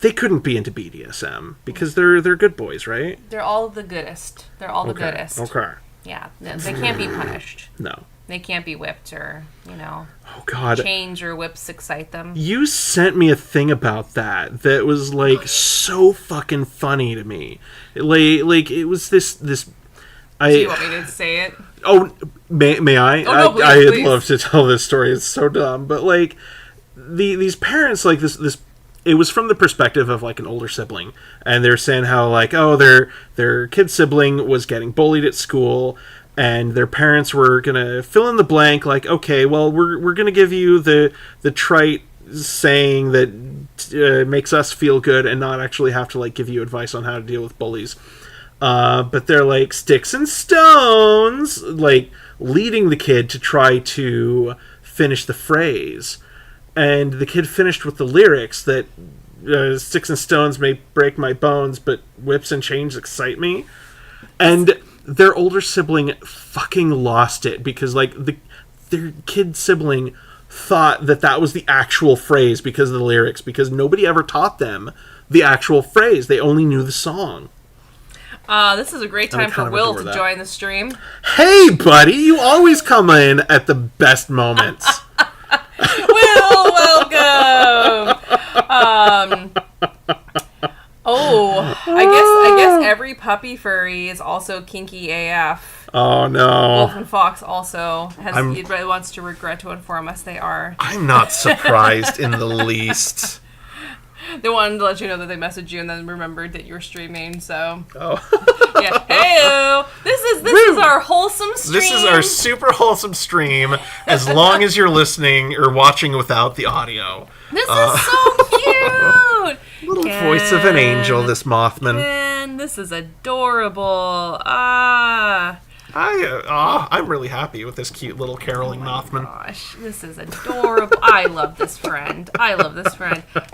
they couldn't be into BDSM because they're good boys, right? They're all the goodest. They're all the goodest. Okay. Yeah, they can't be punished. No. They can't be whipped or, you know, oh god, chains or whips excite them. You sent me a thing about that was like so fucking funny to me. Like it was this. Do you want me to say it? Oh, may I? Oh, no, please, I'd please. love to tell this story. It's so dumb, but like these parents, like this. It was from the perspective of like an older sibling, and they're saying how like their kid sibling was getting bullied at school. And their parents were gonna fill in the blank, like, okay, well, we're gonna give you the trite saying that makes us feel good, and not actually have to like give you advice on how to deal with bullies. But they're like sticks and stones, like leading the kid to try to finish the phrase, and the kid finished with the lyrics that sticks and stones may break my bones, but whips and chains excite me, and their older sibling fucking lost it because like their kid sibling thought that was the actual phrase because of the lyrics, because nobody ever taught them the actual phrase. They only knew the song. This is a great time for Will to join the stream. Hey, buddy, you always come in at the best moments. Will, welcome. I guess every puppy furry is also kinky AF. Oh no. Wolf and Fox also wants to regret to inform us they are. I'm not surprised in the least. They wanted to let you know that they messaged you and then remembered that you were streaming, so. Oh. Yeah. Hey-o! This is our wholesome stream. This is our super wholesome stream, as long as you're listening or watching without the audio. This is so cute! Little voice of an angel, this Mothman. Man, this is adorable. I'm really happy with this cute little caroling Mothman. Gosh, this is adorable. I love this friend.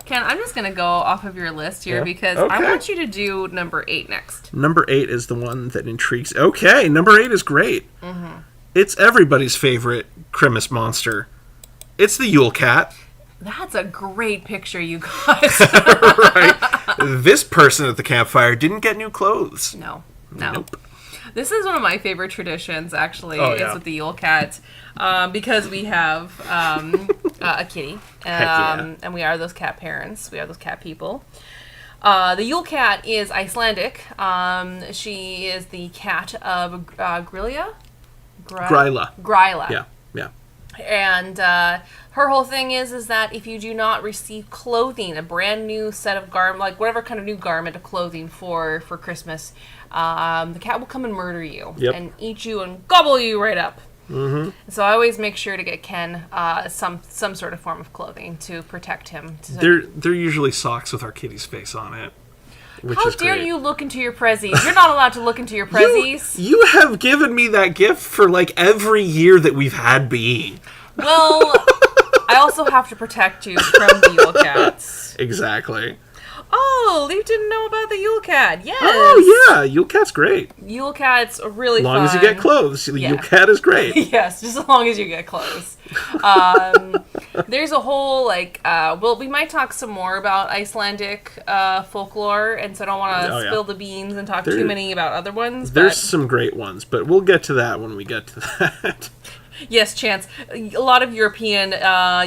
Ken, I'm just going to go off of your list here because I want you to do number 8 next. Number 8 is the one that intrigues. Okay, number 8 is great. Mm-hmm. It's everybody's favorite Christmas monster. It's the Yule Cat. That's a great picture, you guys. Right. This person at the campfire didn't get new clothes. No. Nope. This is one of my favorite traditions, actually, is with the Yule Cat, because we have a kitty, and we are those cat parents. We are those cat people. The Yule Cat is Icelandic. She is the cat of Gryla. Yeah. And her whole thing is that if you do not receive clothing, a brand new set of garment, like whatever kind of new garment of clothing for Christmas, the cat will come and murder you and eat you and gobble you right up. Mm-hmm. So I always make sure to get Ken some sort of form of clothing to protect him. They're usually socks with our kitty's face on it. How dare you look into your prezzies? You're not allowed to look into your prezzies. You have given me that gift for like every year that we've had Bee. Well, I also have to protect you from the Yule Cats. Exactly. Oh, Leaf didn't know about the Yule Cat. Yes. Oh, yeah. Yule Cat's great. Yule Cat's really fun. As long as you get clothes. The Yule Cat is great. Yes, just as long as you get clothes. There's a whole, we might talk some more about Icelandic folklore, and so I don't want to spill the beans and talk too many about other ones. There's some great ones, but we'll get to that when we get to that. Yes, Chance. A lot of European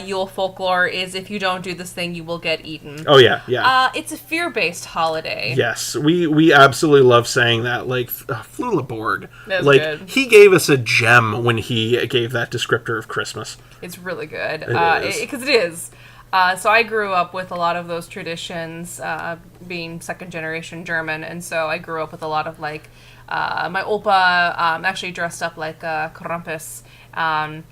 Yule folklore is if you don't do this thing, you will get eaten. Oh, yeah. It's a fear-based holiday. Yes, we absolutely love saying that. Like, Flulaborg. That's good. He gave us a gem when he gave that descriptor of Christmas. It's really good. Because it is. So I grew up with a lot of those traditions, being second-generation German, and so I grew up with a lot of, my Opa actually dressed up like Krampus. I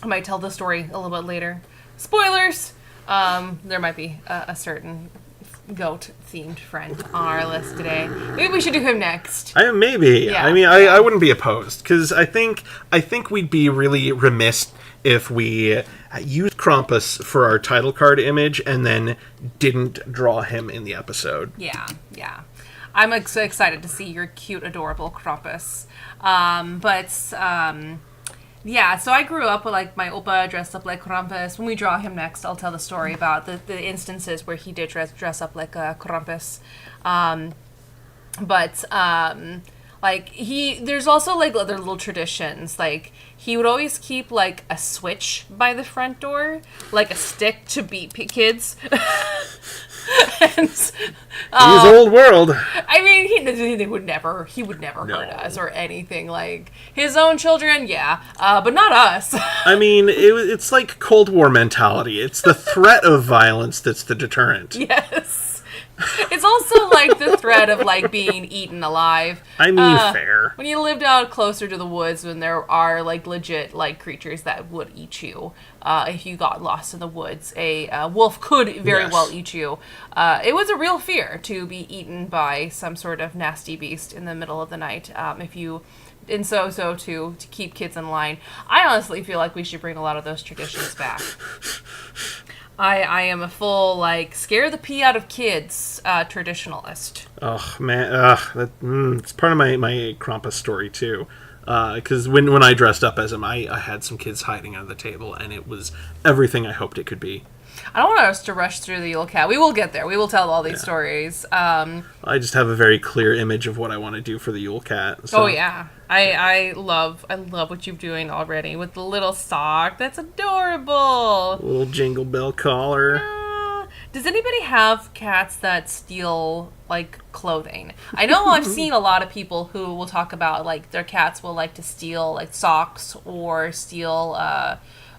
might tell the story a little bit later. Spoilers! There might be a certain goat-themed friend on our list today. Maybe we should do him next. Maybe. Yeah. I mean, I wouldn't be opposed, because I think we'd be really remiss if we used Krampus for our title card image and then didn't draw him in the episode. Yeah. I'm so excited to see your cute, adorable Krampus. Yeah, so I grew up with, like, my oppa dressed up like Krampus. When we draw him next, I'll tell the story about the instances where he did dress up like Krampus. There's also, like, other little traditions. Like, he would always keep, like, a switch by the front door, like a stick to beat kids. And, He's old world. I mean, he would never hurt us or anything. Like, his own children, yeah, but not us. I mean, it's like Cold War mentality. It's the threat of violence that's the deterrent. Yes. It's also, like, the threat of, like, being eaten alive. I mean, fair. When you lived out closer to the woods, when there are, like, legit, like, creatures that would eat you, if you got lost in the woods, a wolf could very well eat you. It was a real fear to be eaten by some sort of nasty beast in the middle of the night. To keep kids in line. I honestly feel like we should bring a lot of those traditions back. I am a full, like, scare the pee out of kids traditionalist. Oh, man. It's part of my Krampus story, too. Because when I dressed up as him, I had some kids hiding under the table, and it was everything I hoped it could be. I don't want us to rush through the Yule Cat. We will get there. We will tell all these stories. I just have a very clear image of what I want to do for the Yule Cat. So. Oh, yeah. I love what you're doing already with the little sock. That's adorable. Little jingle bell collar. Does anybody have cats that steal, like, clothing? I know I've seen a lot of people who will talk about, like, their cats will like to steal, like, socks or steal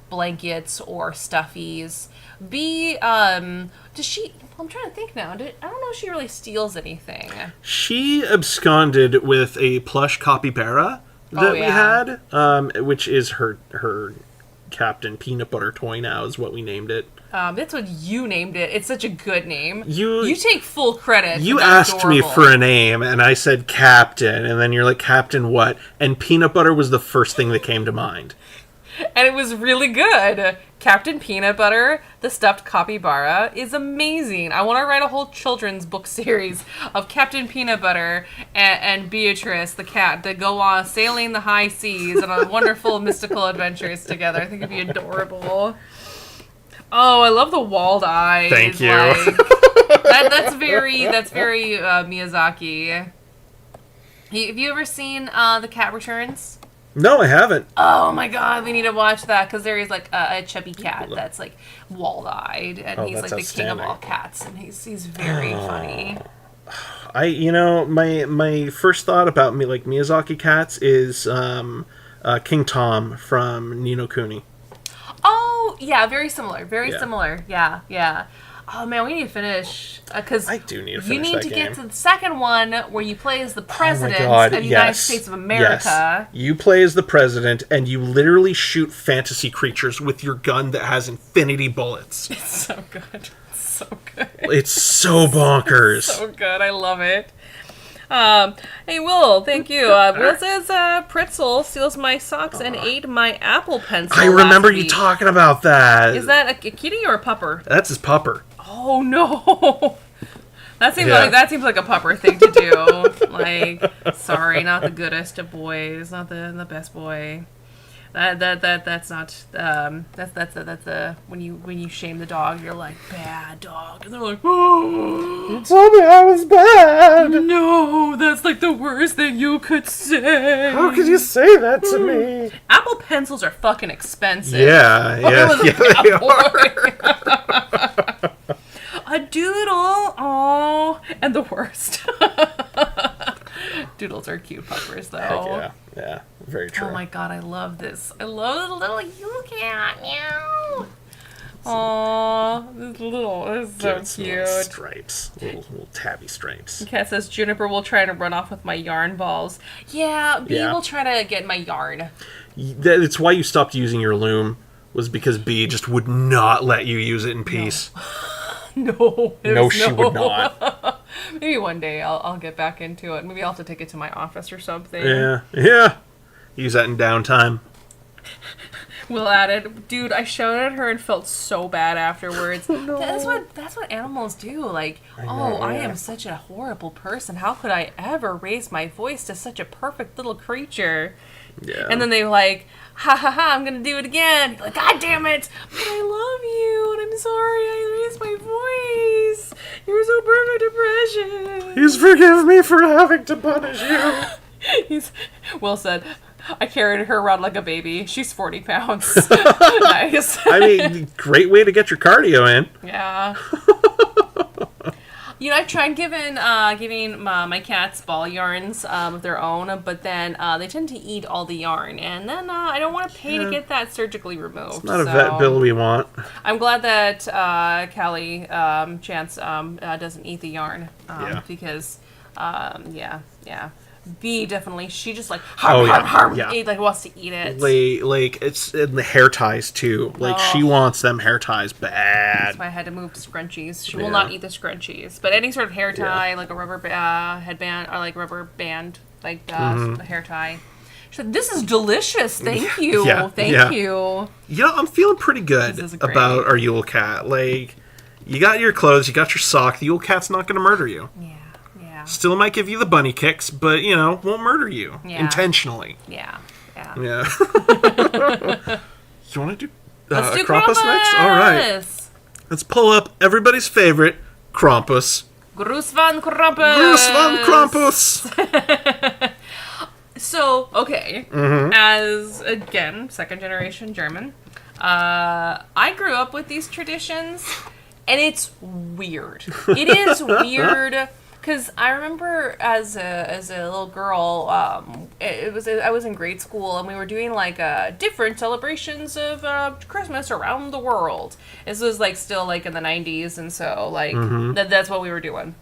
blankets or stuffies. Does she... I'm trying to think now. I don't know if she really steals anything. She absconded with a plush capybara that we had, which is her Captain Peanut Butter toy now is what we named it. That's what you named it. It's such a good name. You take full credit. You asked me for a name, and I said Captain, and then you're like, Captain what? And Peanut Butter was the first thing that came to mind. And it was really good. Captain Peanut Butter, the stuffed capybara, is amazing. I want to write a whole children's book series of Captain Peanut Butter and Beatrice, the cat, that go on sailing the high seas and on wonderful mystical adventures together. I think it'd be adorable. Oh, I love the walled eyes. Thank you. Like, that's very Miyazaki. Have you ever seen The Cat Returns? No, I haven't. Oh my god, we need to watch that, because there is, like, a chubby cat that's, like, walled-eyed, and he's, like, the king of all cats, and he's very funny. My first thought about Miyazaki cats is King Tom from Ni no Kuni. Oh, yeah, very similar. Similar. Yeah. Oh, man, we need to finish. Because I do need to finish you need to get to the second one where you play as the president of the United States of America. Yes. You play as the president, and you literally shoot fantasy creatures with your gun that has infinity bullets. It's so good. It's so bonkers. So good. I love it. Hey, Will, thank you. Will says, Pretzel steals my socks and ate my Apple Pencil. I remember you talking about that. Is that a kitty or a pupper? That's his pupper. Oh, no. That seems like a pupper thing to do. Like, sorry, not the goodest of boys, not the best boy. That's not that's when you shame the dog, you're like, bad dog, and they're like, oh, you told me I was bad. No, that's like the worst thing you could say. How could you say that to me? Apple pencils are fucking expensive. Yeah, they are. A doodle, oh, and the worst. Doodles are cute puppers, though. Heck yeah, very true. Oh my god, I love this. I love the little Yule Cat. Meow. Aww, this little is so cute. Little stripes, little tabby stripes. Cat says Juniper will try to run off with my yarn balls. Yeah, Bee will try to get my yarn. It's why you stopped using your loom. was because B just would not let you use it in peace. No. No, she would not. Maybe one day I'll get back into it. Maybe I'll have to take it to my office or something. Yeah. Use that in downtime. Will added, dude, I shouted at her and felt so bad afterwards. Oh, no. That's what animals do. Like, I am such a horrible person. How could I ever raise my voice to such a perfect little creature? Yeah. And then they were like, ha ha ha, I'm gonna do it again. You're like, God damn it! But I love you, and I'm sorry I raised my voice. You're so perfect and precious. Please forgive me for having to punish you. Will said, I carried her around like a baby. She's 40 pounds. Nice. I mean, great way to get your cardio in. Yeah. I've tried giving my cats ball yarns of their own, but then they tend to eat all the yarn, and then I don't want to pay to get that surgically removed. It's not a vet bill we want. I'm glad that Callie Chance doesn't eat the yarn because B definitely, she just like wants to eat it. Like it's in the hair ties too. Like she wants them hair ties bad. That's why I had to move to scrunchies. She will not eat the scrunchies, but any sort of hair tie, like a rubber headband or like rubber band, like a hair tie. She said, "This is delicious. Thank you. Thank you." I'm feeling pretty good about our Yule Cat. Like, you got your clothes, you got your sock. The Yule Cat's not going to murder you. Yeah. Still might give you the bunny kicks, but, won't murder you intentionally. Yeah. You want to do Let's do Krampus next? All right. Let's pull up everybody's favorite, Krampus. Gruß van Krampus. Gruß van Krampus. So, okay. As, again, second generation German, I grew up with these traditions, and it's weird. It is weird. Because I remember as a little girl, I was in grade school, and we were doing like different celebrations of Christmas around the world. This was like still like in the 90s, and so like that's what we were doing.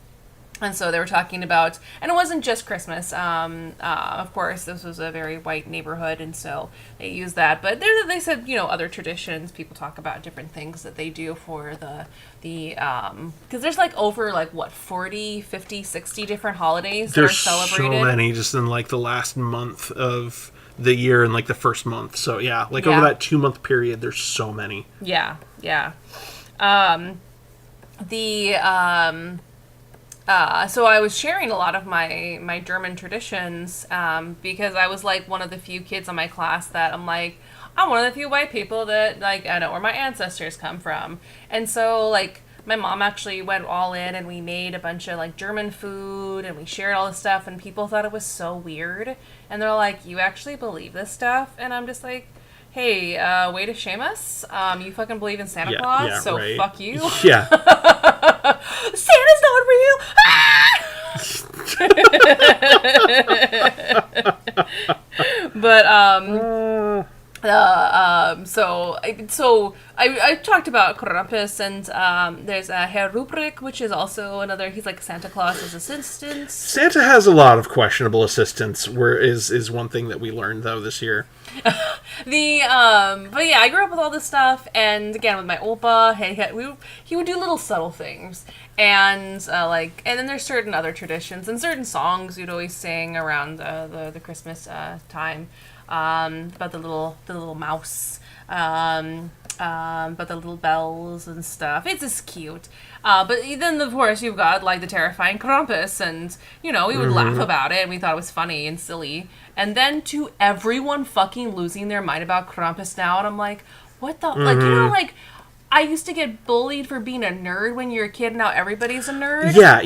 And so they were talking about, and it wasn't just Christmas. Of course, this was a very white neighborhood, and so they used that. But they said, other traditions. People talk about different things that they do for the because there's like over 40, 50, 60 different holidays that are celebrated. There's so many just in like the last month of the year and like the first month. So over that 2-month period, there's so many. Yeah. So I was sharing a lot of my German traditions because I was like one of the few kids in my class that I'm like, I'm one of the few white people that like I know where my ancestors come from. And so like my mom actually went all in, and we made a bunch of like German food, and we shared all this stuff, and people thought it was so weird. And they're like, you actually believe this stuff? And I'm just like, hey, way to shame us. You fucking believe in Santa Claus, so right. Fuck you. Yeah. Santa's not real. But so I talked about Krampus, and there's Herr Ruprecht, which is also another. He's like Santa Claus's assistant. Santa has a lot of questionable assistants. Is one thing that we learned though this year. But yeah, I grew up with all this stuff, and again with my Opa, he would do little subtle things, and and then there's certain other traditions and certain songs you'd always sing around the Christmas time. About the little mouse, about the little bells and stuff. It's just cute. But then of course you've got like the terrifying Krampus, and we would laugh about it, and we thought it was funny and silly. And then to everyone fucking losing their mind about Krampus now, and I'm like, what the like I used to get bullied for being a nerd when you're a kid. Now everybody's a nerd. Yeah.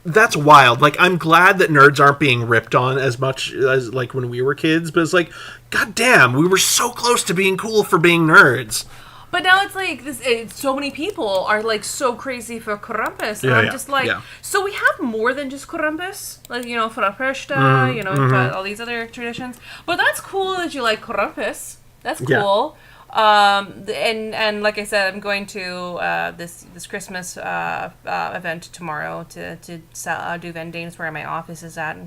That's wild. Like, I'm glad that nerds aren't being ripped on as much as like when we were kids. But it's like, goddamn, we were so close to being cool for being nerds. But now it's like this. So many people are like so crazy for Krampus, and I'm just like, so we have more than just Krampus, like Frappesta, all these other traditions. But that's cool that you like Krampus. That's cool. And like I said, I'm going to this Christmas event tomorrow to do vendings where my office is at,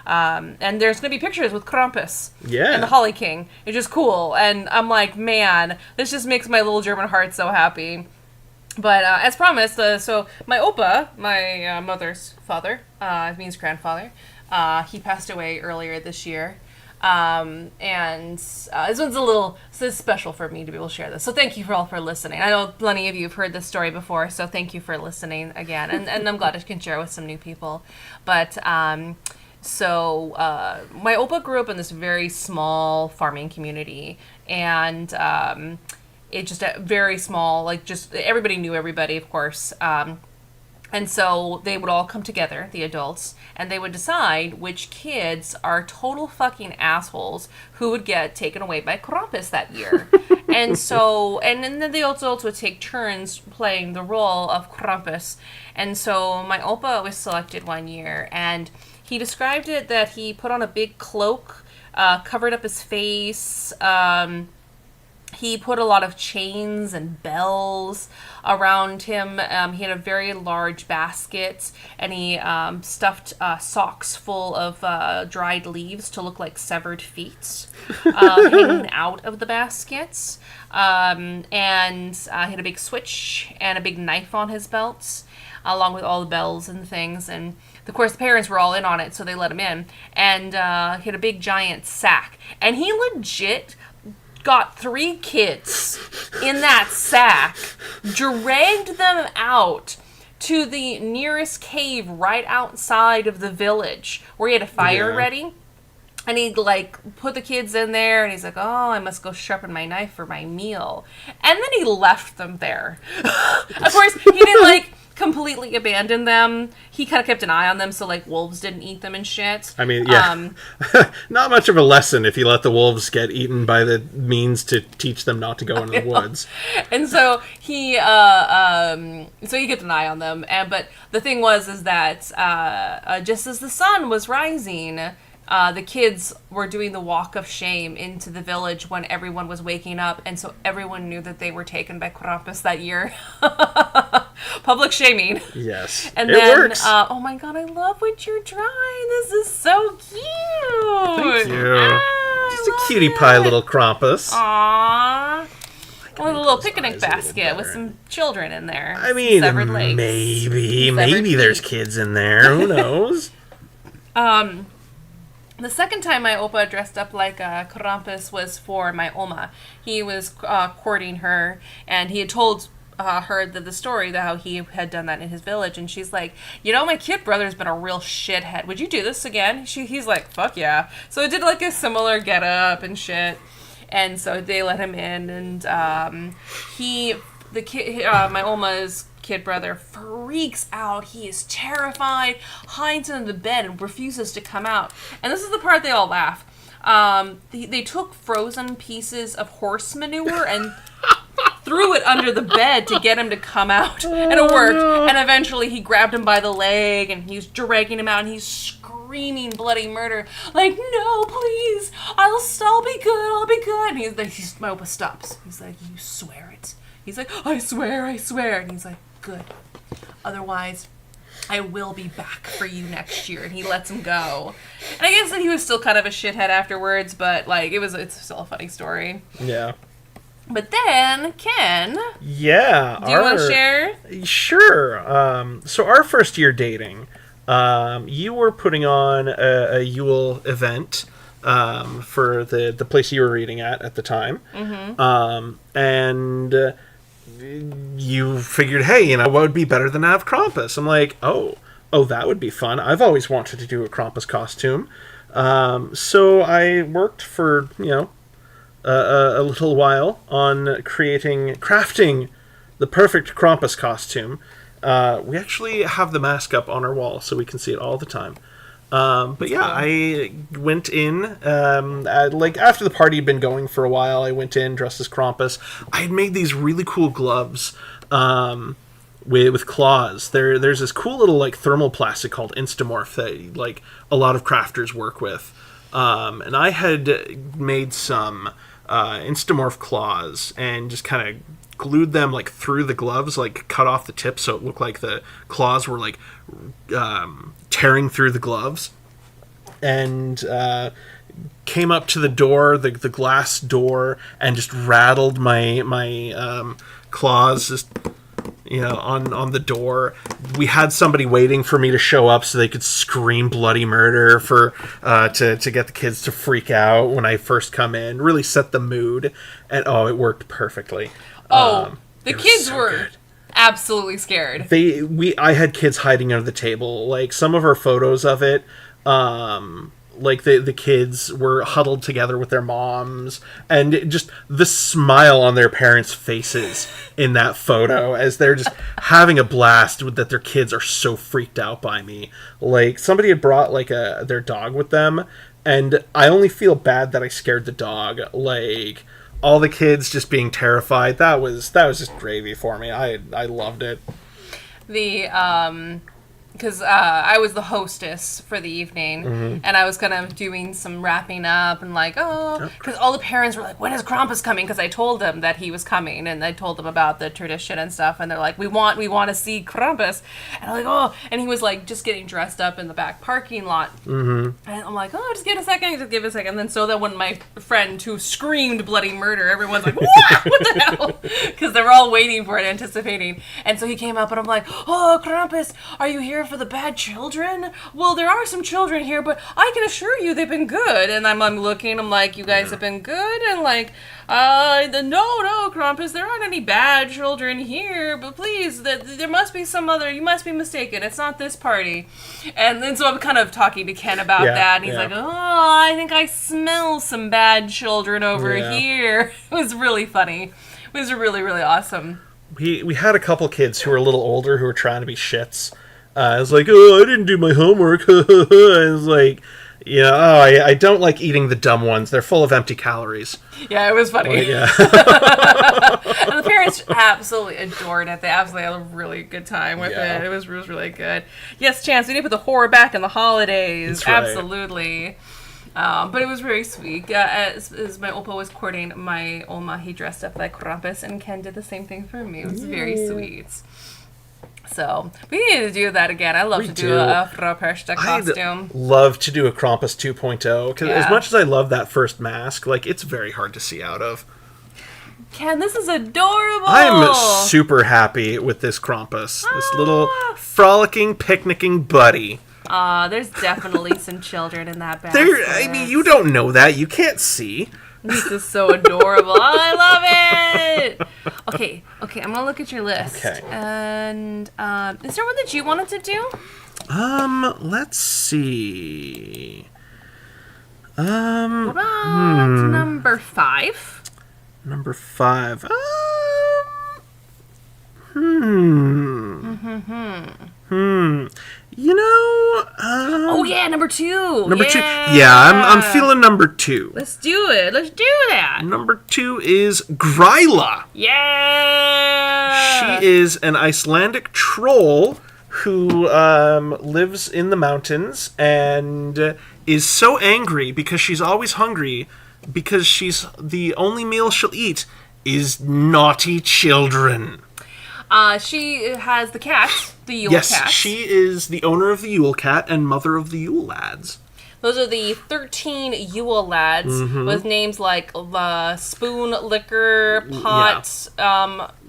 and there's gonna be pictures with Krampus Yeah. and the Holly King. It's just cool, and I'm like, man, this just makes my little German heart so happy. But as promised, so my Opa, my mother's father, it means grandfather, he passed away earlier this year. And this one's this is special for me to be able to share this. So thank you all for listening. I know plenty of you have heard this story before, so thank you for listening again. And I'm glad I can share with some new people. But my Opa grew up in this very small farming community, and it just very small, like just everybody knew everybody, of course. And so they would all come together, the adults, and they would decide which kids are total fucking assholes who would get taken away by Krampus that year. And then the adults would take turns playing the role of Krampus. And so my Opa was selected one year, and he described it that he put on a big cloak, covered up his face. He put a lot of chains and bells around him. He had a very large basket, and he stuffed socks full of dried leaves to look like severed feet hanging out of the baskets. And he had a big switch and a big knife on his belt, along with all the bells and things. And of course, the parents were all in on it, so they let him in. And he had a big giant sack. And he legit got 3 kids in that sack, dragged them out to the nearest cave right outside of the village where he had a fire ready. And he put the kids in there, and he's like, oh, I must go sharpen my knife for my meal. And then he left them there. Of course, he didn't completely abandon them. He kind of kept an eye on them so wolves didn't eat them and shit. I mean, yeah. Not much of a lesson if you let the wolves get eaten by the means to teach them not to go into the woods. And so he kept an eye on them. But the thing is that just as the sun was rising, the kids were doing the walk of shame into the village when everyone was waking up, and so everyone knew that they were taken by Krampus that year. Public shaming. Yes. And it then, works. oh my god, I love what you're drawing. This is so cute. Thank you. Just a cutie pie little Krampus. Aww. With a little picnic eyes a little basket with better. some children in there. I mean, Severed legs. maybe there's kids in there. Who knows? The second time my Opa dressed up like Krampus was for my Oma. He was courting her, and he had told her the story that how he had done that in his village, and she's like, my kid brother's been a real shithead. Would you do this again? He's like, fuck yeah. So it did a similar get up and shit, and so they let him in, and my Oma's kid brother freaks out. He is terrified, hides under the bed, and refuses to come out. And this is the part they all laugh. They took frozen pieces of horse manure and threw it under the bed to get him to come out. And it worked. And eventually he grabbed him by the leg, and he was dragging him out, and he's screaming bloody murder. Like, no, please, I'll be good. And my Opa stops. He's like, you swear it. He's like, I swear. And he's like, good. Otherwise, I will be back for you next year. And he lets him go. And I guess that he was still kind of a shithead afterwards, but it's still a funny story. Yeah. But then, Ken. Yeah. Do you want to share? Sure. So our first year dating, you were putting on a Yule event for the place you were reading at the time. Mm-hmm. And you figured, hey, what would be better than to have Krampus? I'm like, oh, that would be fun. I've always wanted to do a Krampus costume. So I worked for, a little while on crafting the perfect Krampus costume. We actually have the mask up on our wall so we can see it all the time. But yeah, I went in, after the party had been going for a while, I went in dressed as Krampus. I had made these really cool gloves, with claws. There's this cool little, thermal plastic called Instamorph that, a lot of crafters work with. And I had made some, Instamorph claws and just kind of glued them like through the gloves, like cut off the tips so it looked like the claws were like tearing through the gloves, and came up to the door, the glass door, and just rattled my claws just on the door. We had somebody waiting for me to show up so they could scream bloody murder for to get the kids to freak out when I first come in. Really set the mood, and it worked perfecly. The kids were good. Absolutely scared. I had kids hiding under the table. Like some of our photos of it, like the kids were huddled together with their moms, and just the smile on their parents' faces in that photo as they're just having a blast with that their kids are so freaked out by me. Like somebody had brought like their dog with them, and I only feel bad that I scared the dog. Like all the kids just being terrified. That was just gravy for me. I loved it. Because I was the hostess for the evening, and I was kind of doing some wrapping up and because all the parents were like, when is Krampus coming? Because I told them that he was coming, and I told them about the tradition and stuff, and they're like, we want to see Krampus, and I'm like, and he was like just getting dressed up in the back parking lot, and I'm like, just give it a second, and then so that when my friend who screamed bloody murder, everyone's like, what the hell? Because they were all waiting for it, anticipating, and so he came up, and I'm like, Krampus, are you here for the bad children? Well, there are some children here, but I can assure you they've been good. And I'm looking, I'm like, you guys have been good? And like, no, Krampus, there aren't any bad children here, but please, there must be some other, you must be mistaken. It's not this party. And then so I'm kind of talking to Ken about that, and he's like, I think I smell some bad children over here. It was really funny. It was really, really awesome. We had a couple kids who were a little older who were trying to be shits. I was like, I didn't do my homework. I was like, I don't like eating the dumb ones. They're full of empty calories. Yeah, it was funny. Yeah. And the parents absolutely adored it. They absolutely had a really good time with it. It was really good. Yes, Chance, we need to put the horror back in the holidays. That's right. Absolutely. But it was very sweet. As my oppa was courting my Oma, he dressed up like Krampus, and Ken did the same thing for me. It was very sweet. So, we need to do that again. I love to do a Krampus costume. I'd love to do a Krampus 2.0, because as much as I love that first mask, like, it's very hard to see out of. Ken, this is adorable! I'm super happy with this Krampus. This little frolicking, picnicking buddy. There's definitely some children in that basket. I mean, you don't know that. You can't see. This is so adorable. I love it. Okay, I'm gonna look at your list. Okay. And is there one that you wanted to do? Let's see. What about number 5? Number 5. Oh yeah, number 2. Number 2. Yeah, I'm feeling number 2. Let's do it. Let's do that. Number 2 is Gryla. Yeah. She is an Icelandic troll who lives in the mountains and is so angry because she's always hungry, because the only meal she'll eat is naughty children. She has the cat, the Yule cat. Yes, she is the owner of the Yule cat and mother of the Yule lads. Those are the 13 Yule lads with names like Spoon Licker, Pot,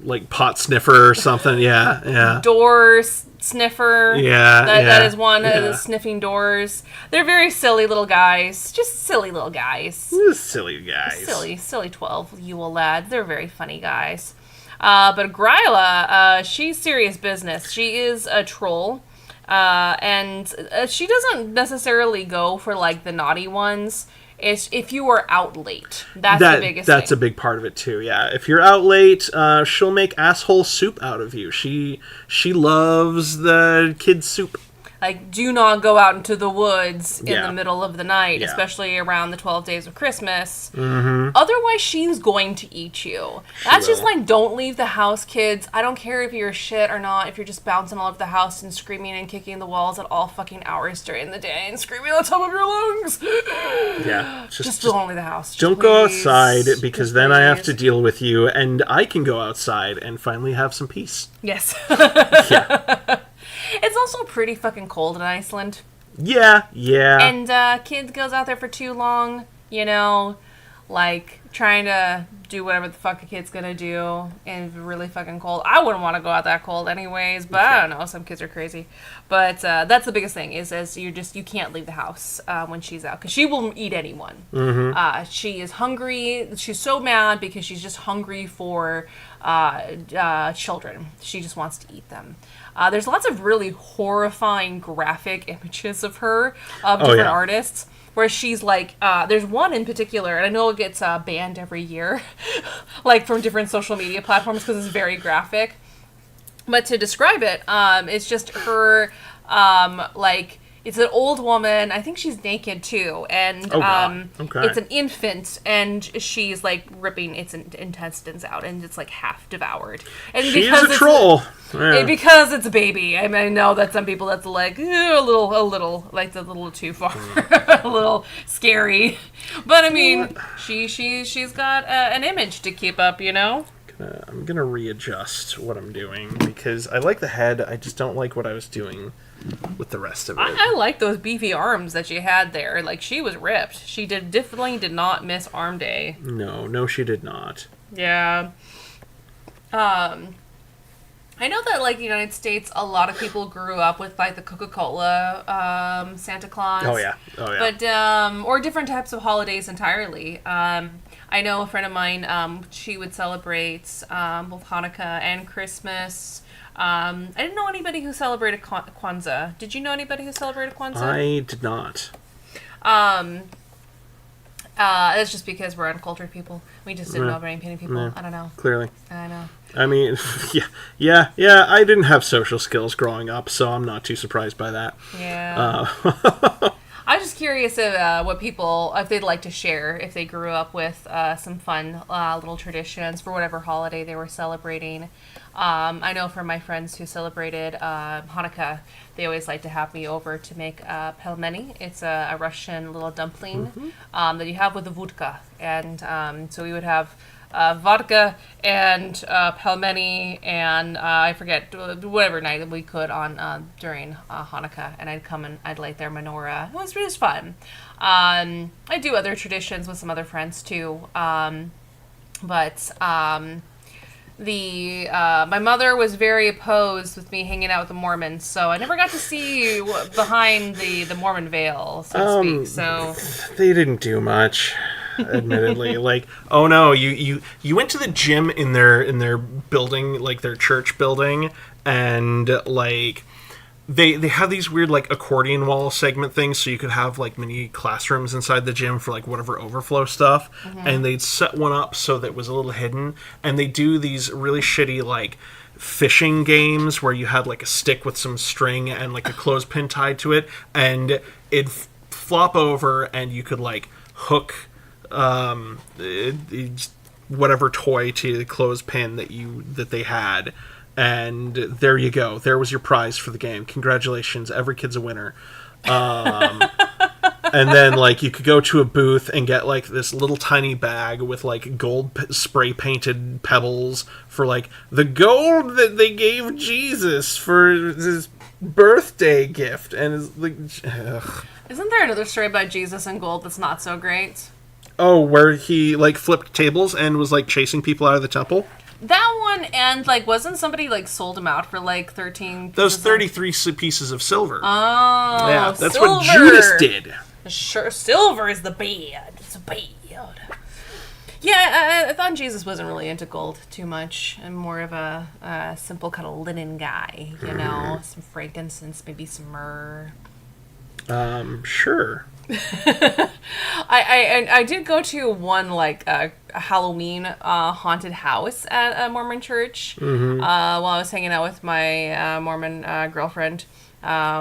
like Pot Sniffer or something. Yeah. Door Sniffer. That is one. The sniffing doors. They're very silly little guys. Just silly little guys. Silly guys. Silly 12 Yule lads. They're very funny guys. But Gryla, she's serious business. She is a troll, and she doesn't necessarily go for like the naughty ones. It's if you are out late. That's the biggest thing. That's a big part of it too. Yeah, if you're out late, she'll make asshole soup out of you. She loves the kids' soup. like, do not go out into the woods in Yeah. the middle of the night, Yeah. especially around the 12 days of Christmas. Otherwise, she's going to eat you. That's just will. like, don't leave the house, kids. I don't care if you're shit or not, if you're just bouncing all over the house and screaming and kicking the walls at all fucking hours during the day and screaming on the top of your lungs. Yeah. Just don't leave the house. Just don't go please. outside, because Just then I have please. to deal with you, and I can go outside and finally have some peace. Yes. Yeah. It's also pretty fucking cold in Iceland. Yeah. And kid goes out there for too long, you know, like trying to do whatever the fuck a kid's gonna do in really fucking cold. I wouldn't want to go out that cold anyways, but I don't know, some kids are crazy. But that's the biggest thing is you can't leave the house when she's out, because she will eat anyone. She is hungry. She's so mad because she's just hungry for children. She just wants to eat them. There's lots of really horrifying graphic images of her, of different artists, where she's like, there's one in particular, and I know it gets banned every year, like from different social media platforms because it's very graphic. But to describe it, it's just her, like, it's an old woman. I think she's naked too, and Okay. it's an infant, and she's like ripping its intestines out, and it's like half devoured. And She's a troll. Yeah. Because it's a baby. I mean, I know that some people that's like a little like a little too far, a little scary. But I mean, she's got an image to keep up, you know. I'm gonna readjust what I'm doing, because I like the head. I just don't like what I was doing with the rest of it. I like those beefy arms that she had there. Like, she was ripped. She definitely did not miss arm day. No, she did not. Yeah. I know that, like, the United States, a lot of people grew up with, like, the Coca-Cola Santa Claus. Oh yeah. But, or different types of holidays entirely. I know a friend of mine, she would celebrate both Hanukkah and Christmas. I didn't know anybody who celebrated Kwanzaa. Did you know anybody who celebrated Kwanzaa? I did not. That's just because we're uncultured people. We just didn't know very many people. I don't know. Clearly. I know. I mean, yeah. I didn't have social skills growing up, so I'm not too surprised by that. Yeah. I'm just curious what people, if they'd like to share, if they grew up with some fun little traditions for whatever holiday they were celebrating. I know from my friends who celebrated Hanukkah, they always like to have me over to make pelmeni. It's a Russian little dumpling that you have with the vodka. And so we would have vodka and pelmeni and I forget, whatever night we could on during Hanukkah, and I'd come and I'd light their menorah. It was really fun. I do other traditions with some other friends too, but my mother was very opposed with me hanging out with the Mormons, so I never got to see behind the Mormon veil, so to speak. So they didn't do much. Admittedly, like, oh no, you went to the gym in their building, like their church building, and like they have these weird like accordion wall segment things, so you could have like mini classrooms inside the gym for like whatever overflow stuff, and they'd set one up so that it was a little hidden, and they do these really shitty like fishing games where you had like a stick with some string and like a clothespin tied to it, and it'd flop over, and you could like hook whatever toy to the clothespin that they had, and there you go. There was your prize for the game. Congratulations, every kid's a winner. And then like you could go to a booth and get like this little tiny bag with like gold spray painted pebbles for like the gold that they gave Jesus for his birthday gift, and it's like, ugh. isn't there another story about Jesus and gold that's not so great? Oh, where he, like, flipped tables and was, like, chasing people out of the temple? That one, and, like, wasn't somebody, like, sold him out for, like, 13... Those 33 pieces of silver. Oh, yeah, that's silver. what Judas did. Sure, silver is the bad. It's bad. Yeah, I thought Jesus wasn't really into gold too much. I'm more of a simple kind of linen guy, you know? Some frankincense, maybe some myrrh. Sure. I did go to one like a Halloween haunted house at a Mormon church while I was hanging out with my Mormon girlfriend.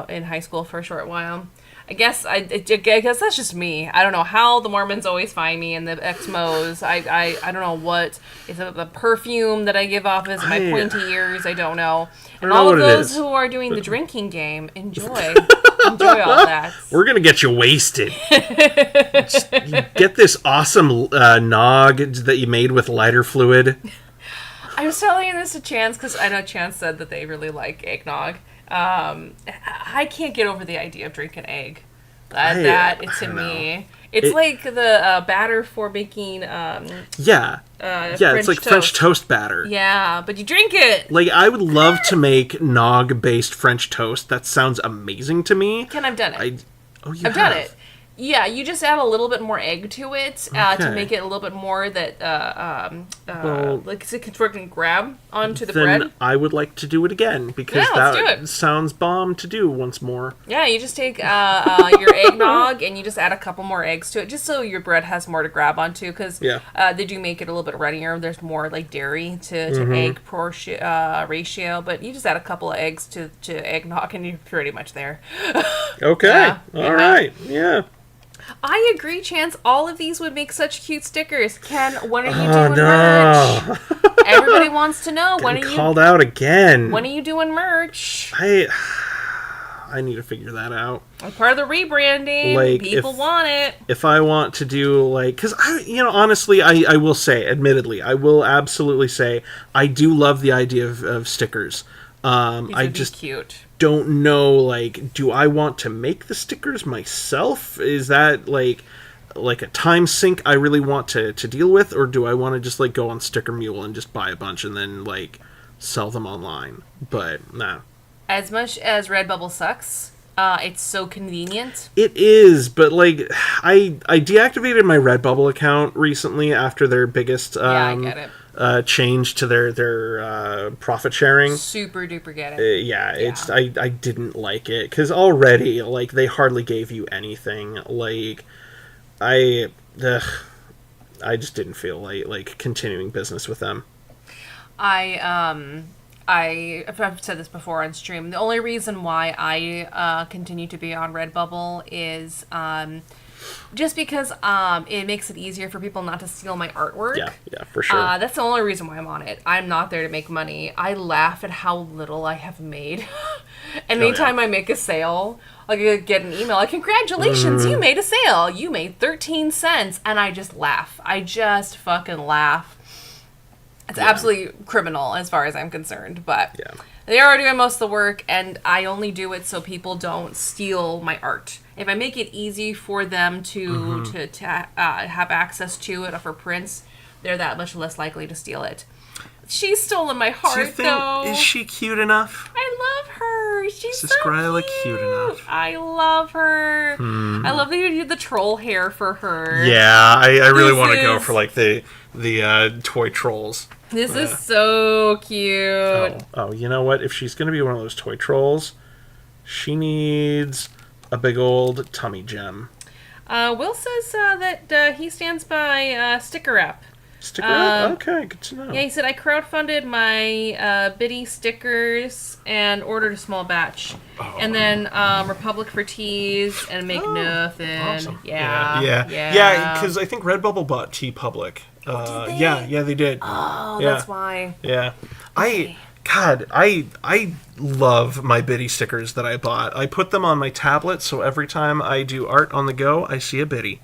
in high school for a short while. I guess that's just me. I don't know how the Mormons always find me in the Exmos. I don't know what is it, the perfume that I give off is my pointy ears. I don't know. And all of those who are doing the drinking game enjoy all that. We're gonna get you wasted. Just get this awesome nog that you made with lighter fluid. I was telling this to Chance because I know Chance said that they really like eggnog. I can't get over the idea of drinking egg. To me, it's like the batter for making. It's like toast. French toast batter. Yeah, but you drink it. Like, I would love to make nog-based French toast. That sounds amazing to me. I've done it. I've done it. Yeah, you just add a little bit more egg to it to make it a little bit more that like so it can grab onto the bread. I would like to do it again because that sounds bomb to do once more. Yeah, you just take your eggnog and you just add a couple more eggs to it just so your bread has more to grab onto because they do make it a little bit runnier. There's more like dairy to egg ratio, but you just add a couple of eggs to eggnog and you're pretty much there. Okay. All right. Yeah. I agree, Chance. All of these would make such cute stickers. Ken, when are you doing merch? Everybody wants to know. When are you called out again? When are you doing merch? I need to figure that out. Part of the rebranding. Like, people want it. If I want to do because honestly, I will say, admittedly, I will absolutely say, I do love the idea of stickers. I just cute. Don't know, do I want to make the stickers myself? Is that like a time sink I really want to deal with, or do I want to just go on Sticker Mule and just buy a bunch and then sell them online? But nah. As much as Redbubble sucks, it's so convenient. It is, but I deactivated my Redbubble account recently after their biggest I get it. Change to their profit sharing. Super duper get it. I didn't like it because already they hardly gave you anything. I just didn't feel like continuing business with them. I've said this before on stream. The only reason why I continue to be on Redbubble is just because it makes it easier for people not to steal my artwork. Yeah, for sure. That's the only reason why I'm on it. I'm not there to make money. I laugh at how little I have made. And anytime I make a sale, I get an email congratulations, you made a sale. You made 13 cents. And I just laugh. I just fucking laugh. It's absolutely criminal as far as I'm concerned. But they are doing most of the work, and I only do it so people don't steal my art. If I make it easy for them to have access to it for prints, they're that much less likely to steal it. She's stolen my heart, though. Is she cute enough? I love her. She's so gryla cute enough? I love her. I love that you did the troll hair for her. Yeah, I really want to go for the toy trolls. This is so cute. Oh, you know what? If she's going to be one of those toy trolls, she needs a big old tummy gem. Will says that he stands by sticker wrap. Sticker wrap? Okay, good to know. Yeah, he said, I crowdfunded my Biddy stickers and ordered a small batch. And then Republic for Tees and Make Nothing. Awesome. Yeah, because I think Redbubble bought TeePublic. Did they? Yeah, they did. Oh, that's why. Yeah. Okay. I love my Biddy stickers that I bought. I put them on my tablet, so every time I do art on the go, I see a Biddy.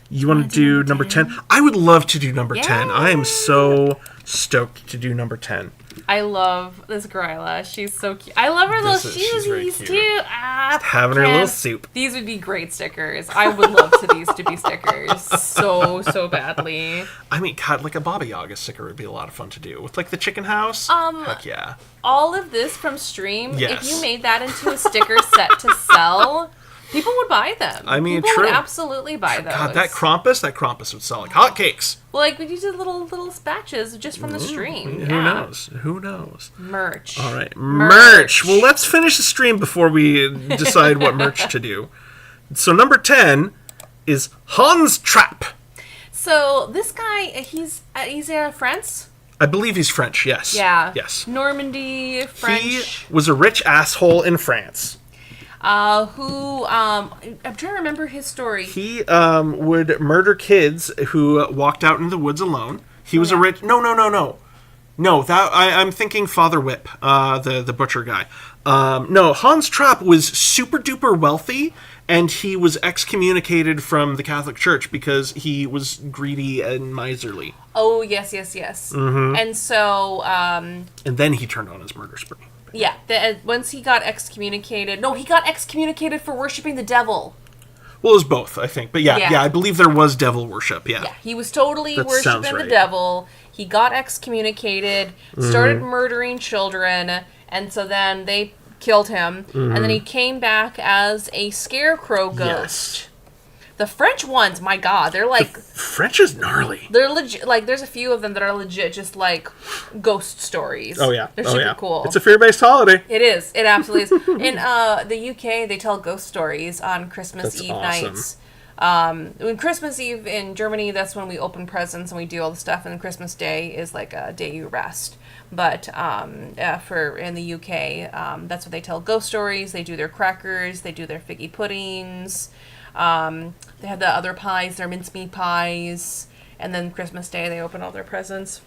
You want to do number 10? I would love to do number 10. I am so stoked to do number 10. I love this Gryla. She's so cute. I love her little shoesies too. Having her little soup. These would be great stickers. I would love these to be stickers so badly. I mean, God, a Baba Yaga sticker would be a lot of fun to do with the chicken house. Heck yeah. All of this from stream. Yes. If you made that into a sticker set to sell, people would buy them. I mean, people true. would absolutely buy those. God, that Krampus would sell like hotcakes. Well, we did little batches just from the stream. Who knows? Merch. All right, merch. Well, let's finish the stream before we decide what merch to do. So number 10 is Hans Trap. So this guy, he's France. I believe he's French. Yes. Yeah. Yes. Normandy, French. He was a rich asshole in France. who I'm trying to remember his story. He would murder kids who walked out into the woods alone. He was a rich... No, I'm thinking Father Whip, the butcher guy. No, Hans Trapp was super duper wealthy, and he was excommunicated from the Catholic Church because he was greedy and miserly. Oh, yes. Mm-hmm. And so... and then he turned on his murder spree. Yeah, once he got excommunicated... No, he got excommunicated for worshipping the devil. Well, it was both, I think. But yeah, I believe there was devil worship, yeah. Yeah, he was totally worshipping the devil. He got excommunicated, started murdering children, and so then they killed him. And then he came back as a scarecrow ghost. Yes. The French ones, my God, they're like... The French is gnarly. They're legit, like, there's a few of them that are legit just, like, ghost stories. Oh, yeah. They're super cool. It's a fear-based holiday. It is. It absolutely is. In the UK, they tell ghost stories on Christmas Eve nights. When Christmas Eve in Germany, that's when we open presents and we do all the stuff, and Christmas Day is, like, a day you rest. But for in the UK, that's what they tell ghost stories. They do their crackers. They do their figgy puddings. They have the other pies, their mincemeat pies, and then Christmas Day they open all their presents.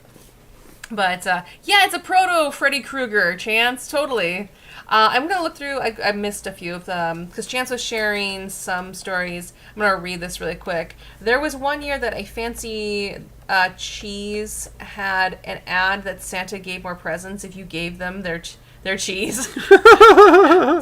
But yeah, it's a proto Freddy Krueger, Chance, totally. I'm gonna look through. I missed a few of them because Chance was sharing some stories. I'm gonna read this really quick. There was one year that a fancy cheese had an ad that Santa gave more presents if you gave them their cheese.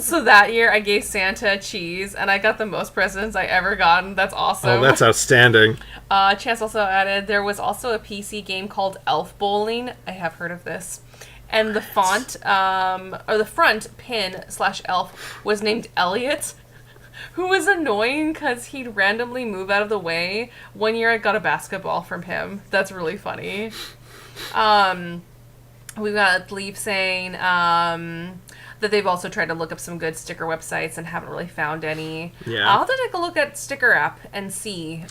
So that year I gave Santa cheese and I got the most presents I ever gotten. That's awesome. Oh, that's outstanding. Chance also added there was also a PC game called Elf Bowling. I have heard of this. And the font, or the front pin /elf was named Elliot, who was annoying because he'd randomly move out of the way. One year I got a basketball from him. That's really funny. We've got Leaf saying that they've also tried to look up some good sticker websites and haven't really found any. Yeah. I'll have to take a look at Sticker App and see.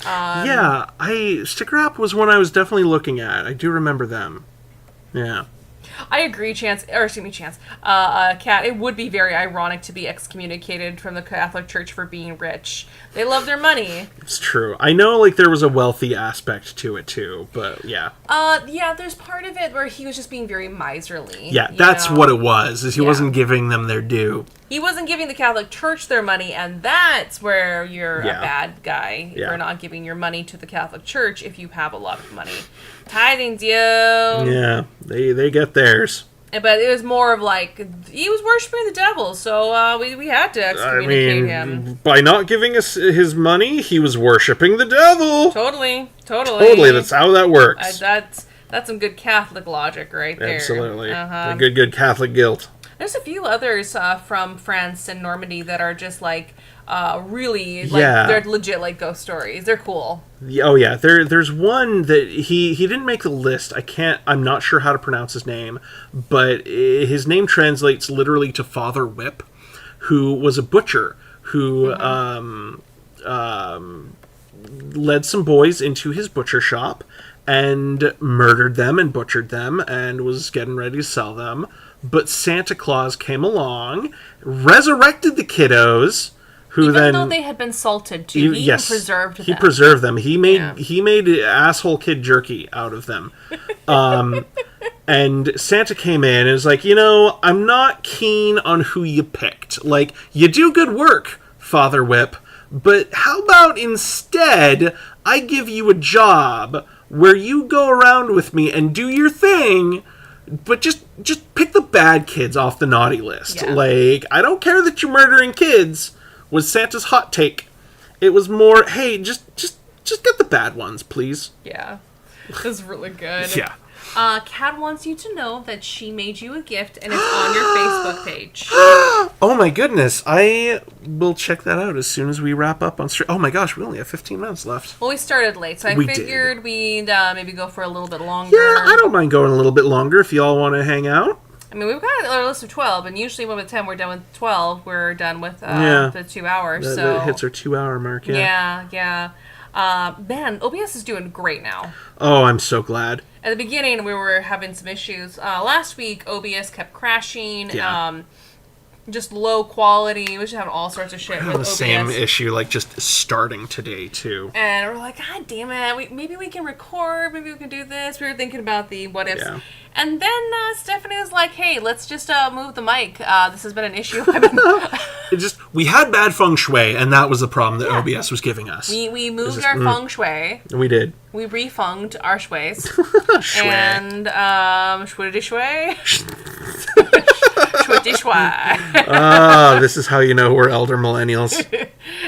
Sticker App was one I was definitely looking at. I do remember them. Yeah. I agree, Kat. It would be very ironic to be excommunicated from the Catholic Church for being rich. They love their money. It's true. I know, like, there was a wealthy aspect to it, too, but yeah. Yeah, there's part of it where he was just being very miserly. Yeah, that's what it was, is he wasn't giving them their due. He wasn't giving the Catholic Church their money, and that's where you're a bad guy. You're not giving your money to the Catholic Church if you have a lot of money. Tithing's you. Yeah, they get theirs. But it was more of like, he was worshiping the devil, so we had to excommunicate him. By not giving us his money, he was worshiping the devil. Totally, that's how that works. That's some good Catholic logic right there. Absolutely. A good Catholic guilt. There's a few others from France and Normandy that are just like really like they're legit like ghost stories. They're cool. Oh yeah, there's one that he didn't make the list. I'm not sure how to pronounce his name, but his name translates literally to Father Whip, who was a butcher who led some boys into his butcher shop and murdered them and butchered them and was getting ready to sell them. But Santa Claus came along, resurrected the kiddos, who Even though they had been salted too, he preserved them. He preserved them. He made asshole kid jerky out of them. And Santa came in and was like, I'm not keen on who you picked. Like, you do good work, Father Whip, but how about instead I give you a job where you go around with me and do your thing, but just pick the bad kids off the naughty list. Yeah. Like, I don't care that you're murdering kids, was Santa's hot take. It was more, hey, just get the bad ones, please. Yeah. This is really good. Yeah. Kat wants you to know that she made you a gift and it's on your Facebook page. Oh my goodness. I will check that out as soon as we wrap up on stream. Oh my gosh, we only have 15 minutes left. Well, we started late, so I figured we'd maybe go for a little bit longer. Yeah, I don't mind going a little bit longer if y'all want to hang out. I mean, we've got a list of 12, and usually when by the time we're done with 12, we're done with the 2 hours. That hits our 2 hour mark, Yeah. Man, OBS is doing great now. Oh, I'm so glad. At the beginning, we were having some issues. Last week, OBS kept crashing. Yeah. just low quality. We should have all sorts of shit with The OBS. same issue, like just starting today too. And we're like, God damn it! Maybe we can record. Maybe we can do this. We were thinking about the what ifs. Yeah. And then Stephanie was like, "Hey, let's just move the mic. This has been an issue. I've been We had bad feng shui, and that was the problem that OBS was giving us. we moved our feng shui. We did. We refunged our shuis. Shui. And shwiddy shui. Shwiddy shui. This is how you know we're elder millennials.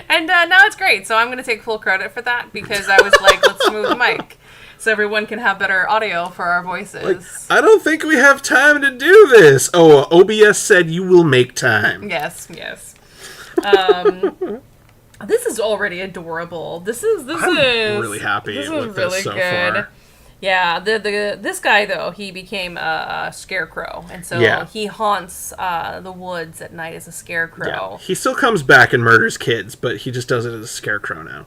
And now it's great. So I'm going to take full credit for that because I was like, let's move the mic so everyone can have better audio for our voices. I don't think we have time to do this. Oh, OBS said you will make time. Yes. This is already adorable. This is really happy This with is this really so good. far. Yeah, this guy though, he became a scarecrow, and so he haunts the woods at night as a scarecrow. Yeah. He still comes back and murders kids, but he just does it as a scarecrow now.